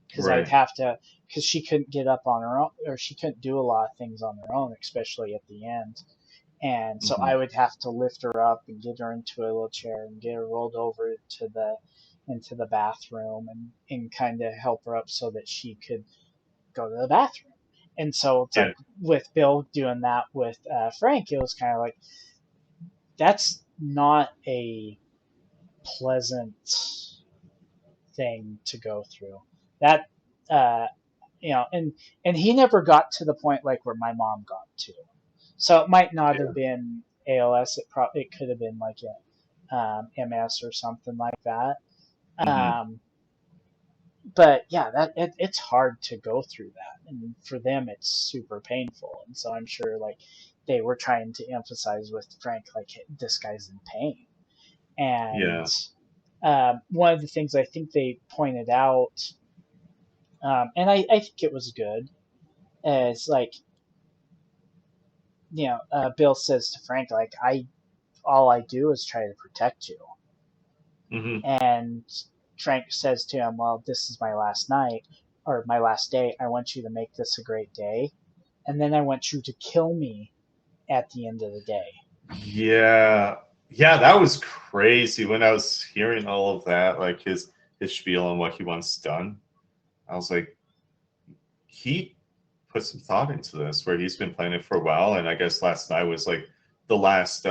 because I'd Right. have to, because she couldn't get up on her own, or she couldn't do a lot of things on her own, especially at the end. And so Hmm. I would have to lift her up and get her into a little chair and get her rolled over to the into the bathroom, and kind of help her up so that she could go to the bathroom. And so it's Yeah. like with Bill doing that with Frank, it was kind of like, that's not a pleasant thing to go through. That uh, and he never got to the point like where my mom got to. So it might not have Yeah. been ALS. It could have been like MS or something like that. Hmm. Um, but yeah, it's hard to go through that, and for them it's super painful. And so I'm sure like they were trying to emphasize with Frank like this guy's in pain. And Yeah. one of the things I think they pointed out, and I think it was good, is like Bill says to Frank like I all I do is try to protect you. Hmm. And Frank says to him, well, this is my last night or my last day. I want you to make this a great day. And then I want you to kill me at the end of the day. Yeah. Yeah, that was crazy when I was hearing all of that, like his spiel on what he wants done. I was like, he put some thought into this where he's been playing it for a while, and I guess last night was like the last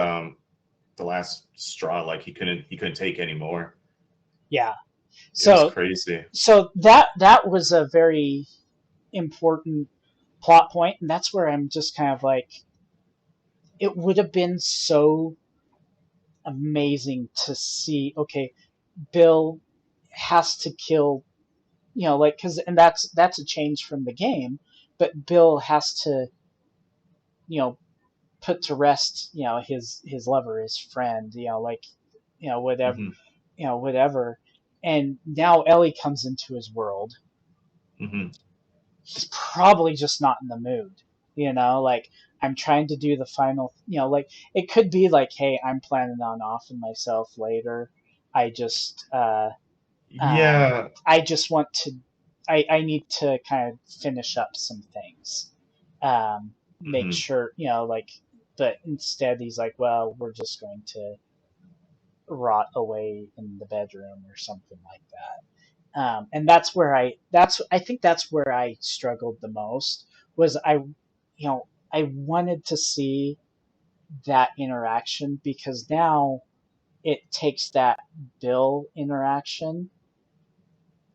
straw, like he couldn't take anymore. Yeah. It was So crazy. that was a very important plot point, and that's where I'm just kind of like it would have been so amazing to see okay, Bill has to kill, like cuz and that's a change from the game, but Bill has to, you know, put to rest, his lover, his friend, like, whatever, Hmm. whatever. And now Ellie comes into his world. Hmm. He's probably just not in the mood, like I'm trying to do the final, like it could be like, hey, I'm planning on offing myself later. I just Yeah. I just want to I need to kind of finish up some things. Make Hmm. sure, like, but instead he's like, well, we're just going to rot away in the bedroom or something like that. And I think that's where I struggled the most was I wanted to see that interaction because now it takes that Bill interaction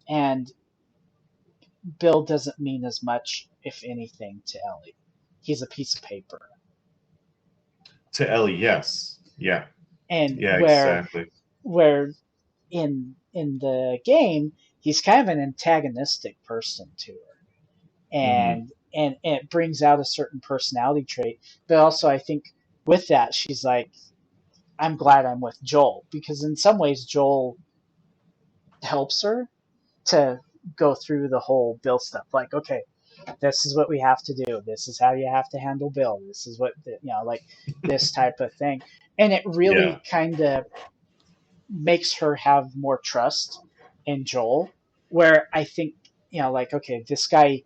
and Bill doesn't mean as much, if anything, to Ellie. He's a piece of paper. To Ellie, yes. Yeah. And Yeah, where exactly. where in the game, he's kind of an antagonistic person to her. Hmm. And it brings out a certain personality trait. But also I think with that she's like, I'm glad I'm with Joel because in some ways Joel helps her to go through the whole Bill stuff. Like, okay, this is what we have to do. This is how you have to handle Bill. This is what like this type of thing. And it Yeah. really kind of makes her have more trust in Joel. Where I think like, okay, this guy,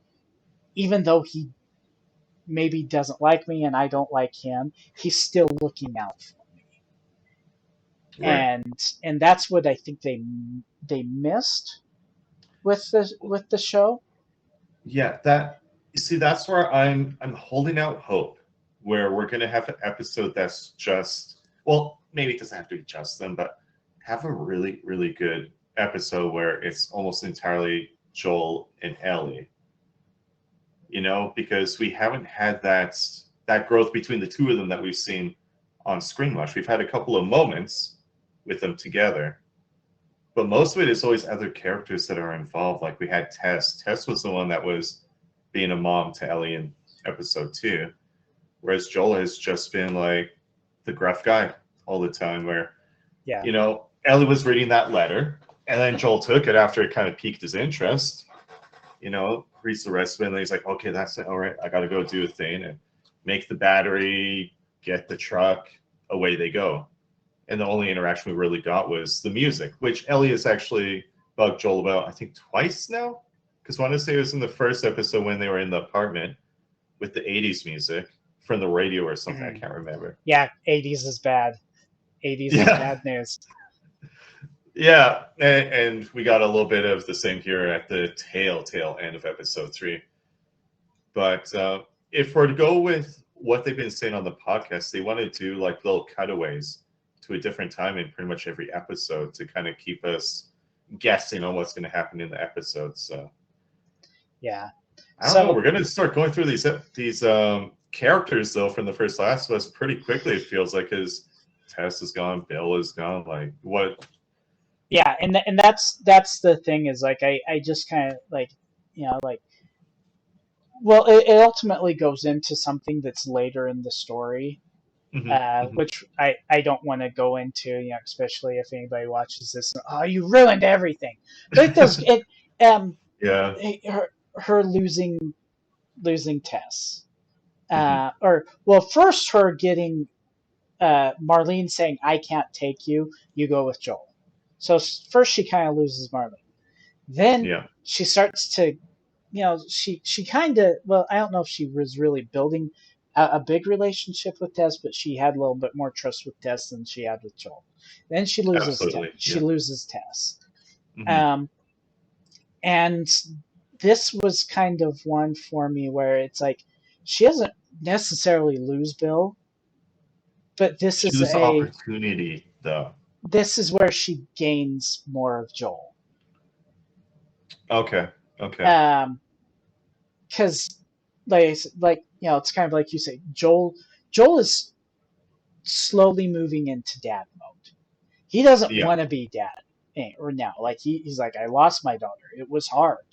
even though he maybe doesn't like me and I don't like him, he's still looking out for me. Right. And that's what I think they missed with the show. Yeah, that you see, that's where I'm holding out hope, where we're gonna have an episode that's just, well, maybe it doesn't have to be just them, but have a really, really good episode where it's almost entirely Joel and Ellie, because we haven't had that growth between the two of them that we've seen on screen much. We've had a couple of moments with them together, but most of it is always other characters that are involved. Like we had Tess. Tess was the one that was being a mom to Ellie in episode 2, whereas Joel has just been like the gruff guy all the time. Where Yeah. Ellie was reading that letter, and then Joel took it after it kind of piqued his interest. Reads the rest of it, and then he's like, "Okay, that's it. All right, I got to go do a thing and make the battery, get the truck, away they go." And the only interaction we really got was the music, which Ellie has actually bugged Joel about, I think, twice now. Because I want to say it was in the first episode when they were in the apartment with the 80s music from the radio or something. I Mhm. can't remember. Yeah, 80s is bad. 80s is Yeah. bad news. Yeah. And we got a little bit of the same here at the tail end of episode 3. But if we're to go with what they've been saying on the podcast, they want to do like little cutaways to a different time in pretty much every episode to kind of keep us guessing on what's going to happen in the episode. So Yeah. I don't know. We're So going to start going through these characters though from the first Last of Us pretty quickly. It feels like, because Tess is gone, Bill is gone. Like what? Yeah, and that's the thing is like I just kind of like like well it ultimately goes into something that's later in the story, Hmm. Hmm. which I don't want to go into, especially if anybody watches this. Oh, you ruined everything. But it does it. Um, Yeah. her losing Tess, Hmm. or well, first her getting Marlene saying, "I can't take you. You go with Joel." So first she kind of loses Marlene. Then Yeah. she starts to, she kind of, well, I don't know if she was really building a big relationship with Tess, but she had a little bit more trust with Tess than she had with Joel. Then Absolutely. She Yeah. loses Tess, Hmm. um, and this was kind of one for me where it's like she doesn't necessarily lose Bill, but She was the opportunity, though. this is where she gains more of Joel. Okay. Okay. Um, because it's kind of like you say, Joel is slowly moving into dad mode. He doesn't Yeah. want to be dad or now. Like he's like, I lost my daughter. It was hard.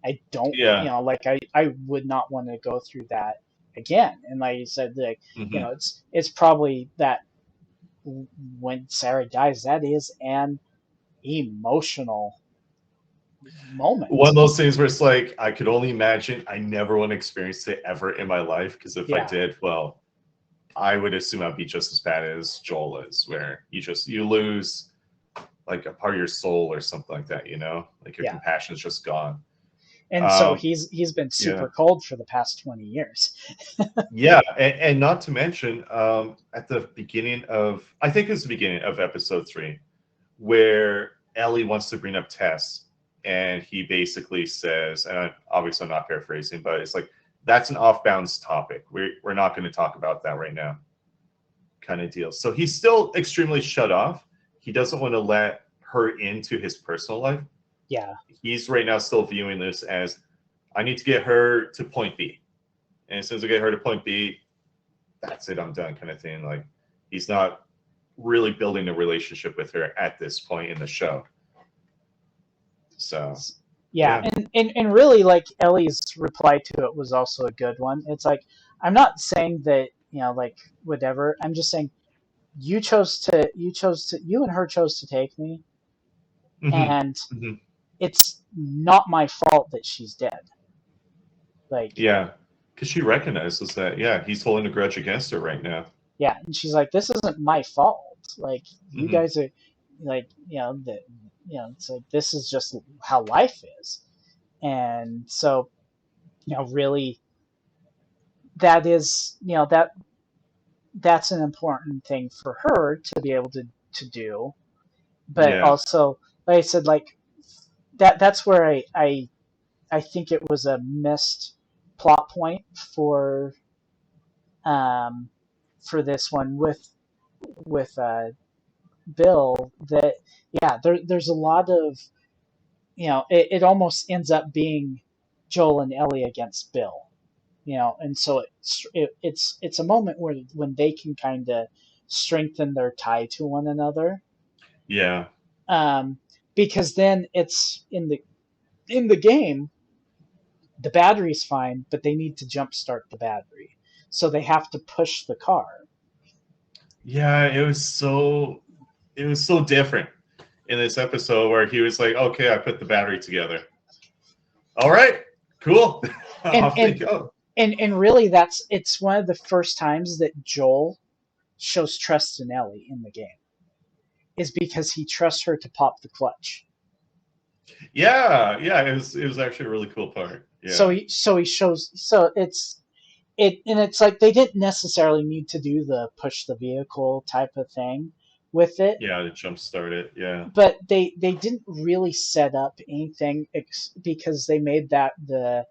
I don't, Yeah. like I would not want to go through that again. And like you said, like Hmm. it's probably that when Sarah dies, that is an emotional One moment. of those things where it's like I could only imagine. I never want to experience it ever in my life because if I Yeah, did, well, I would assume I'd be just as bad as Joel is, where you lose like a part of your soul or something like that. Like your yeah. compassion is just gone. And so Um, he's been yeah. super cold for the past 20 years. Yeah, and not to mention, at the beginning of, I think it's the beginning of episode 3, where Ellie wants to bring up Tess, and he basically says, and obviously I'm not paraphrasing, but it's like that's an off-bounds topic. We're not going to talk about that right now, kind of deal. So he's still extremely shut off. He doesn't want to let her into his personal life. Yeah. He's right now still viewing this as I need to get her to point B, and as soon as I get her to point B, that's it, I'm done, kind of thing. Like he's not really building a relationship with her at this point in the show. So Yeah, yeah. and really like Ellie's reply to it was also a good one. It's like I'm not saying that, like whatever. I'm just saying you and her chose to take me, Hmm. and Hmm. it's not my fault that she's dead. Like, Yeah, because she recognizes that. Yeah, he's holding a grudge against her right now. yeah, and she's like, this isn't my fault. Like, you Hmm. guys are like, that, it's like this is just how life is. And so, really that is, that's an important thing for her to be able to do. But Yeah. also, like I said, like that's where I think it was a missed plot point um for this one with Bill, that yeah, there's a lot of, it almost ends up being Joel and Ellie against Bill, and so it's a moment where when they can kind of strengthen their tie to one another, Yeah. um, because then it's in the game, the battery's fine, but they need to jumpstart the battery, so they have to push the car. Yeah, it was so different in this episode where he was like, "Okay, I put the battery together. All right, cool, and off they and go." and really, it's one of the first times that Joel shows trust in Ellie in the game, is because he trusts her to pop the clutch. Yeah, yeah, it was actually a really cool part. So Yeah, he shows, so it's like they didn't necessarily need to do the push the vehicle type of thing with it, yeah, to jumpstart it. Yeah, but they didn't really set up anything because they made that the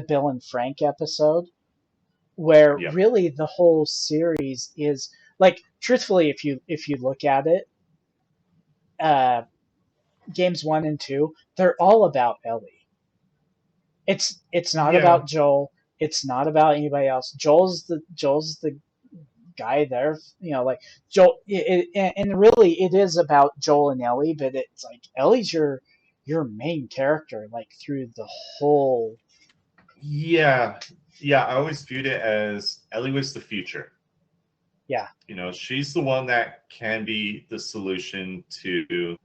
Bill and Frank episode, where yeah, really the whole series is like, truthfully, if you look at it, uh games 1 and 2, they're all about Ellie. It's not yeah, about Joel. It's not about anybody else. Joel's the guy there. Like Joel, and really it is about Joel and Ellie, but it's like Ellie's your main character, like through the whole. Yeah, yeah. I always viewed it as Ellie was the future. Yeah, She's the one that can be the solution to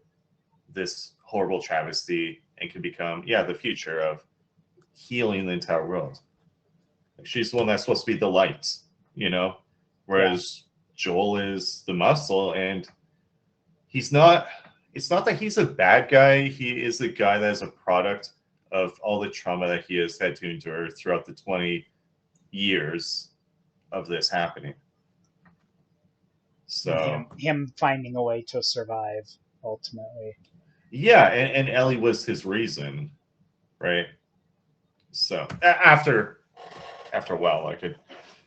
this horrible travesty and can become, yeah, the future of healing the entire world. She's the one that's supposed to be the light, you know, yeah, whereas Joel is the muscle, and he's not. It's not that he's a bad guy. He is a guy that is a product of all the trauma that he has had to endure throughout the 20 years of this happening. and So him finding a way to survive ultimately. yeah, and Ellie was his reason, right? So after a while, I could.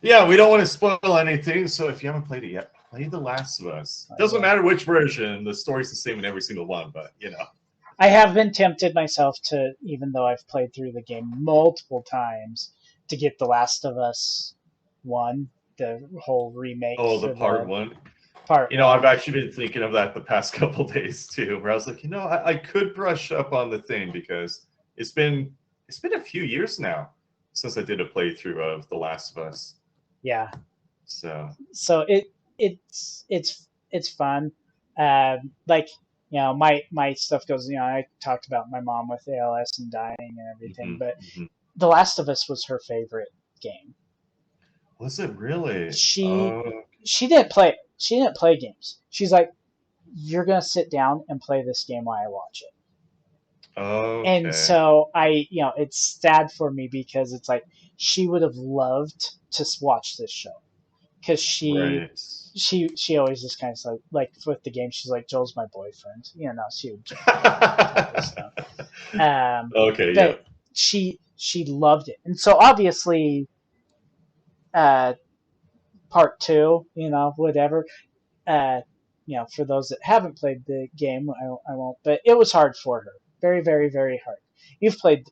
Yeah, we don't want to spoil anything. So if you haven't played it yet, play The Last of Us. Doesn't matter which version. The story's the same in every single one, but I have been tempted myself to, even though I've played through the game multiple times, to get The Last of Us 1, the whole remake Oh, the for part the one. part I've 1. actually been thinking of that the past couple days too, where I was like, I could brush up on the thing because it's been a few years now since I did a playthrough of The Last of Us. Yeah. So So it's fun. Like, my stuff goes, I talked about my mom with ALS and dying and everything, mhm, but mhm. The Last of Us was her favorite game. Was it really? She Oh, she didn't play games. She's like, you're gonna sit down and play this game while I watch it. And okay, so it's sad for me because it's like she would have loved to watch this show because right. she always just kind of like with the game, she's like, Joel's my boyfriend, she would joke about that type of stuff. Okay, yeah. But she loved it, and so obviously, uh part two, whatever, for those that haven't played the game, I won't, but it was hard for her, very, very, very hard. You've played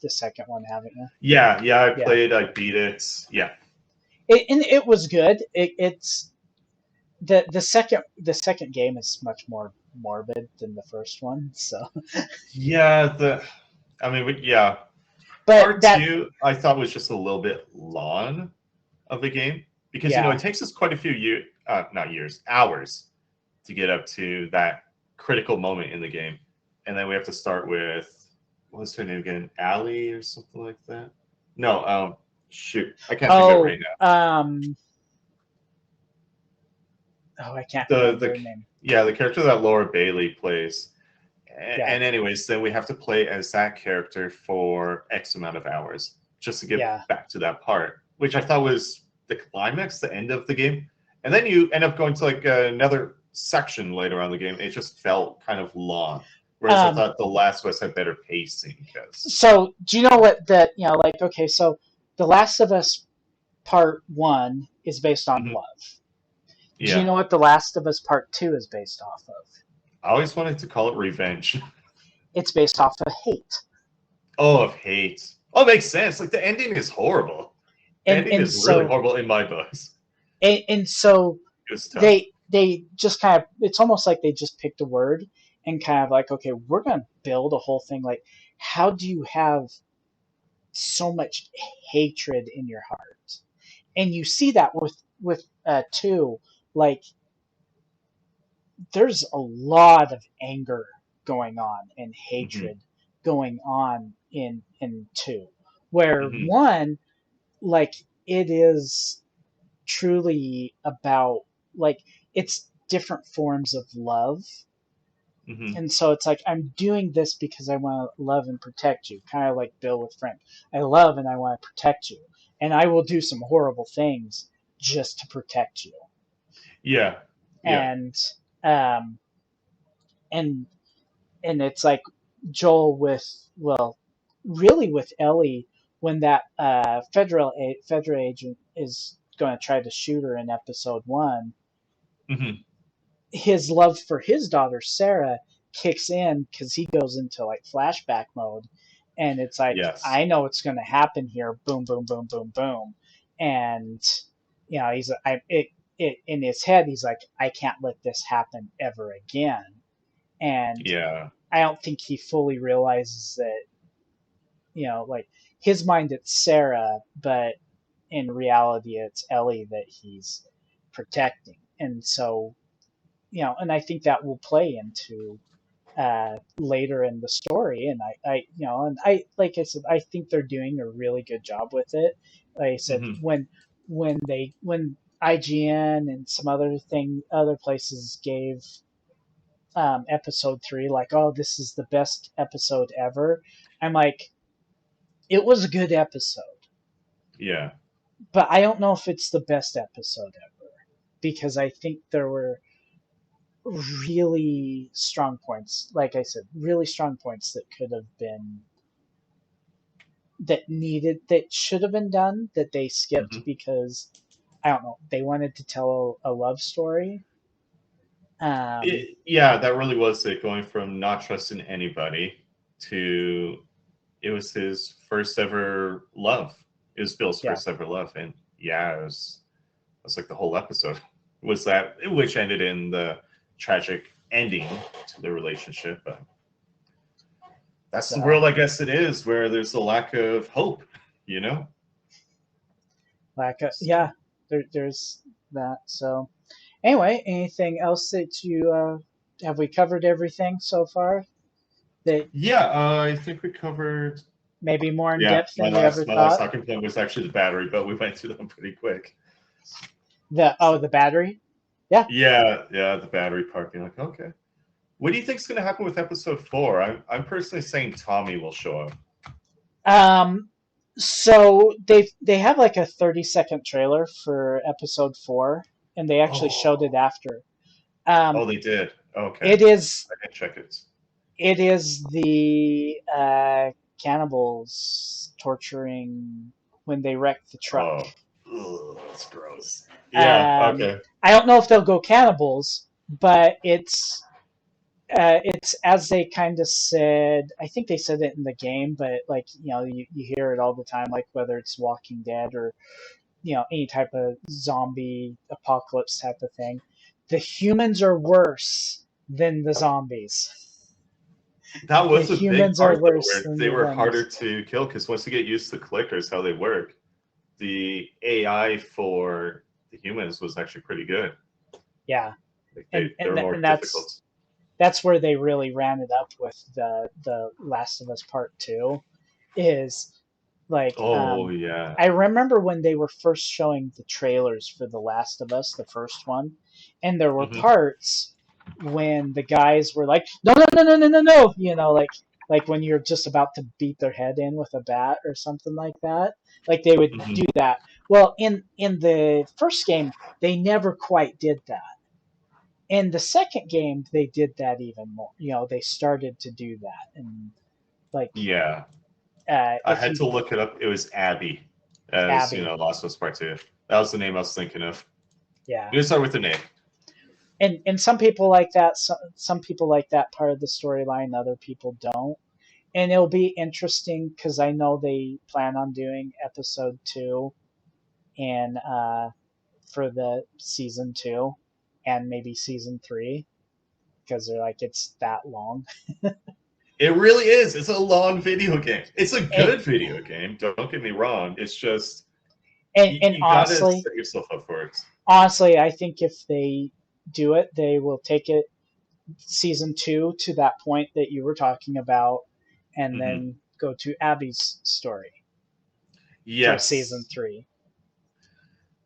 the second one, haven't you? Yeah, Yeah. I beat it. Yeah. And it was good. It's the second game is much more morbid than the first one. So, Yeah, yeah. but Part that two, I thought was just a little bit long of the game because yeah, it takes us quite a few years, not years, hours to get up to that critical moment in the game, and then we have to start with what's her name again, Allie or something like that. No, shoot, I can't think of it oh right now. I can't The remember the her name. yeah, the character that Laura Bailey plays. Yeah, And anyways, then we have to play as that character for X amount of hours just to get yeah. back to that part, which I thought was the climax, the end of the game. And then you end up going to like another section later on in the game. It just felt kind of long. Whereas I um thought The Last of Us had better pacing because. so do you know what that, like, okay, so The Last of Us Part 1 is based on Mhm. love. Do you Yeah. know what The Last of Us Part 2 is based off of? I always wanted to call it revenge. It's based off of hate. Oh, of hate. Oh, it makes sense. Like the ending is horrible. The And ending and is really so horrible in my books. and so It was tough. they just kind of, it's almost like they just picked a word and kind of like, okay, we're going to build a whole thing, like, how do you have so much hatred in your heart? And you see that with two, like, there's a lot of anger going on and Hmm. hatred going on in two, where Hmm. one, like, it is truly about, like, it's different forms of love. Hmm. And so it's like, I'm doing this because I want to love and protect you, kind of like Bill with Frank. I love and I want to protect you, and I will do some horrible things just to protect you. Yeah. Yeah. And um and and it's like Joel with, well, really with Ellie, when that federal agent is going to try to shoot her in episode 1, Hmm. his love for his daughter Sarah kicks in because he goes into like flashback mode, and it's like, Yes. I know what's going to happen here. Boom, boom, boom, boom, boom, and he's in his head, he's like, I can't let this happen ever again. And Yeah. I don't think he fully realizes that, like his mind it's Sarah, but in reality it's Ellie that he's protecting. And so, and I think that will play into later in the story. And like I said, I think they're doing a really good job with it. Like I said, Hmm. when IGN and some other places gave episode 3 like, oh, this is the best episode ever, I'm like, it was a good episode, Yeah. but I don't know if it's the best episode ever, because I think there were really strong points, like I said, really strong points that could have been that should have been done that they skipped Hmm. because I don't know, they wanted to tell a love story. Um, Yeah, that really was it. Going from not trusting anybody to it was his first ever love. It was Bill's yeah, first ever love, and yeah, it was like the whole episode was that, which ended in the tragic ending to the relationship. But that's the so world, I guess it is, where there's a lack of hope. You know. yeah, So there's that. So anyway, anything else that you have we covered everything so far that yeah, I think we covered. maybe more in Yeah, depth than you ever my last thought? talking point was actually the battery, but we went through them pretty quick. The battery? Yeah. Yeah, the battery part. Being like, okay, what do you think's going to happen with episode 4? I'm personally saying Tommy will show up. Um, so they have like a 30-second trailer for episode 4, and they actually showed it Oh, after. Um, oh, they did. Okay, it is I can check it. it is the cannibals torturing when they wreck the truck. Oh, ugh, that's gross. Yeah. Um, Okay. I don't know if they'll go cannibals, but it's as they kind of said. I think they said it in the game, but like you hear it all the time, like whether it's Walking Dead or any type of zombie apocalypse type of thing. The humans are worse than the zombies. That The was a big humans are part though, worse where than they the were harder zombies. to kill because once you get used to clickers, how they work, the AI for the humans was actually pretty good. Yeah, Like and they're and more and difficult. that's where they really ran it up with the Last of Us Part Two, is like Oh yeah. I remember when they were first showing the trailers for The Last of Us, the first one, and there were Hmm. parts when the guys were like, no, no, no, no, no, no, no, like when you're just about to beat their head in with a bat or something like that. Like they would Hmm. do that. Well, in the first game, they never quite did that. In the second game, they did that even more. They started to do that, and like Yeah, I if had you to look it up. It was Abby, as Abby, Last of Us Part Two. That was the name I was thinking of. yeah, You can start with the name. and some people like that. Some people like that part of the storyline. Other people don't, and it'll be interesting because I know they plan on doing episode 2 and for the season 2 and maybe season 3 because they're like it's that long. It really is. It's a long video game. It's a and, good video game. Don't get me wrong. It's just and you gotta honestly, set yourself up for it. I think if they do it, they will take it season 2 to that point that you were talking about, and Hmm. then go to Abby's story for season Yes. 3.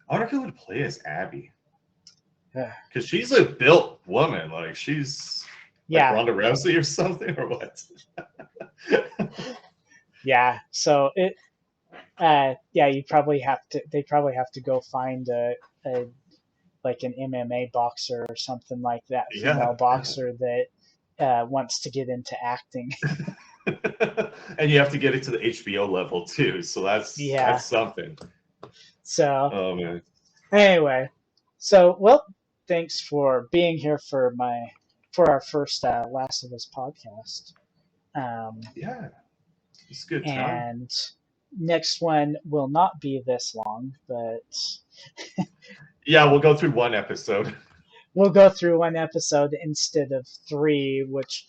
I wonder who would play as Abby. Because she's a built woman. Like she's like Yeah, Ronda Rousey or something, or what? yeah. So yeah, you probably have to. They probably have to go find a like an MMA boxer or something like that, female Yeah, yeah. boxer that wants to get into acting. And you have to get it to the HBO level too. So Yeah. that's something. So Oh man. anyway, so well, thanks for being here for our first Last of Us podcast. Um, Yeah, it's a good time. and next one will not be this long, but Yeah, we'll go through one episode. We'll go through one episode instead of three, which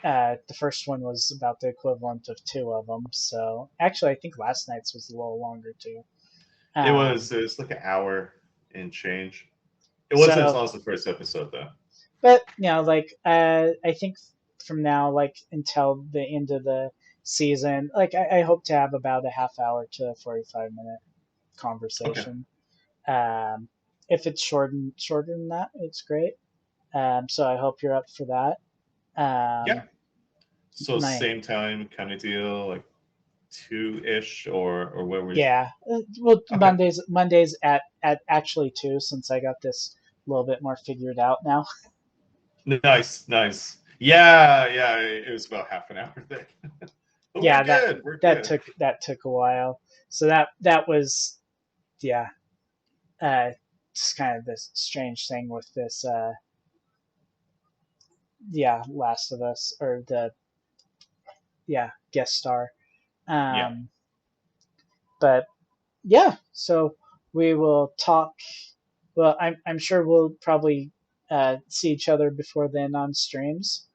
the first one was about the equivalent of two of them. So actually, I think last night's was a little longer too. Um, It was like an hour and change. It wasn't as so, long as the first episode though. but like I think from now, like until the end of the season, like I hope to have about a half hour to 45-minute Okay. conversation. Um, if it's shorter than that, it's great. So I hope you're up for that. Yeah. Um, So my same time kind of deal, like two ish, or where we? Yeah, well, Okay. Mondays at actually two, since I got this a little bit more figured out now. Nice, nice. Yeah, yeah. It was about half an hour thing, but we're Yeah, good. We're that good. took a while. So that was, yeah, uh, just kind of this strange thing with this yeah, Last of Us, or the, yeah, guest star. Yeah. Um, but yeah, so we will talk. Well, I'm sure we'll probably see each other before then on streams.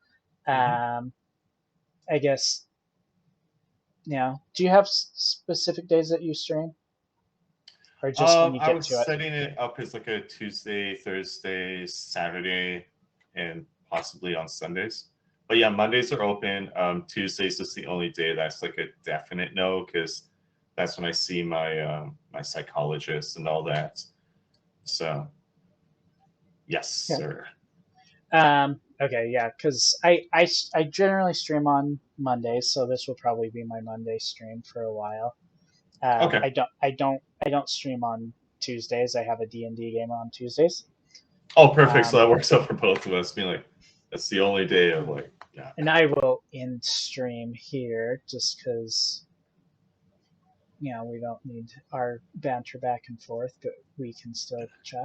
Hmm. Um, I guess, do you have specific days that you stream, or just when you I get was to it? setting it up as like a Tuesday, Thursday, Saturday, and possibly on Sundays. But yeah, Mondays are open. Tuesdays is the only day that's like a definite no, because that's when I see my my psychologist and all that. So yes, Yeah. sir. Okay, yeah, because I generally stream on Mondays, so this will probably be my Monday stream for a while. Okay. I don't stream on Tuesdays. I have a D&D game on Tuesdays. Oh, perfect. So Um, that works out for both of us. Being like, that's the only day of like, yeah. and I will end stream here just because we don't need our banter back and forth, but we can still chat.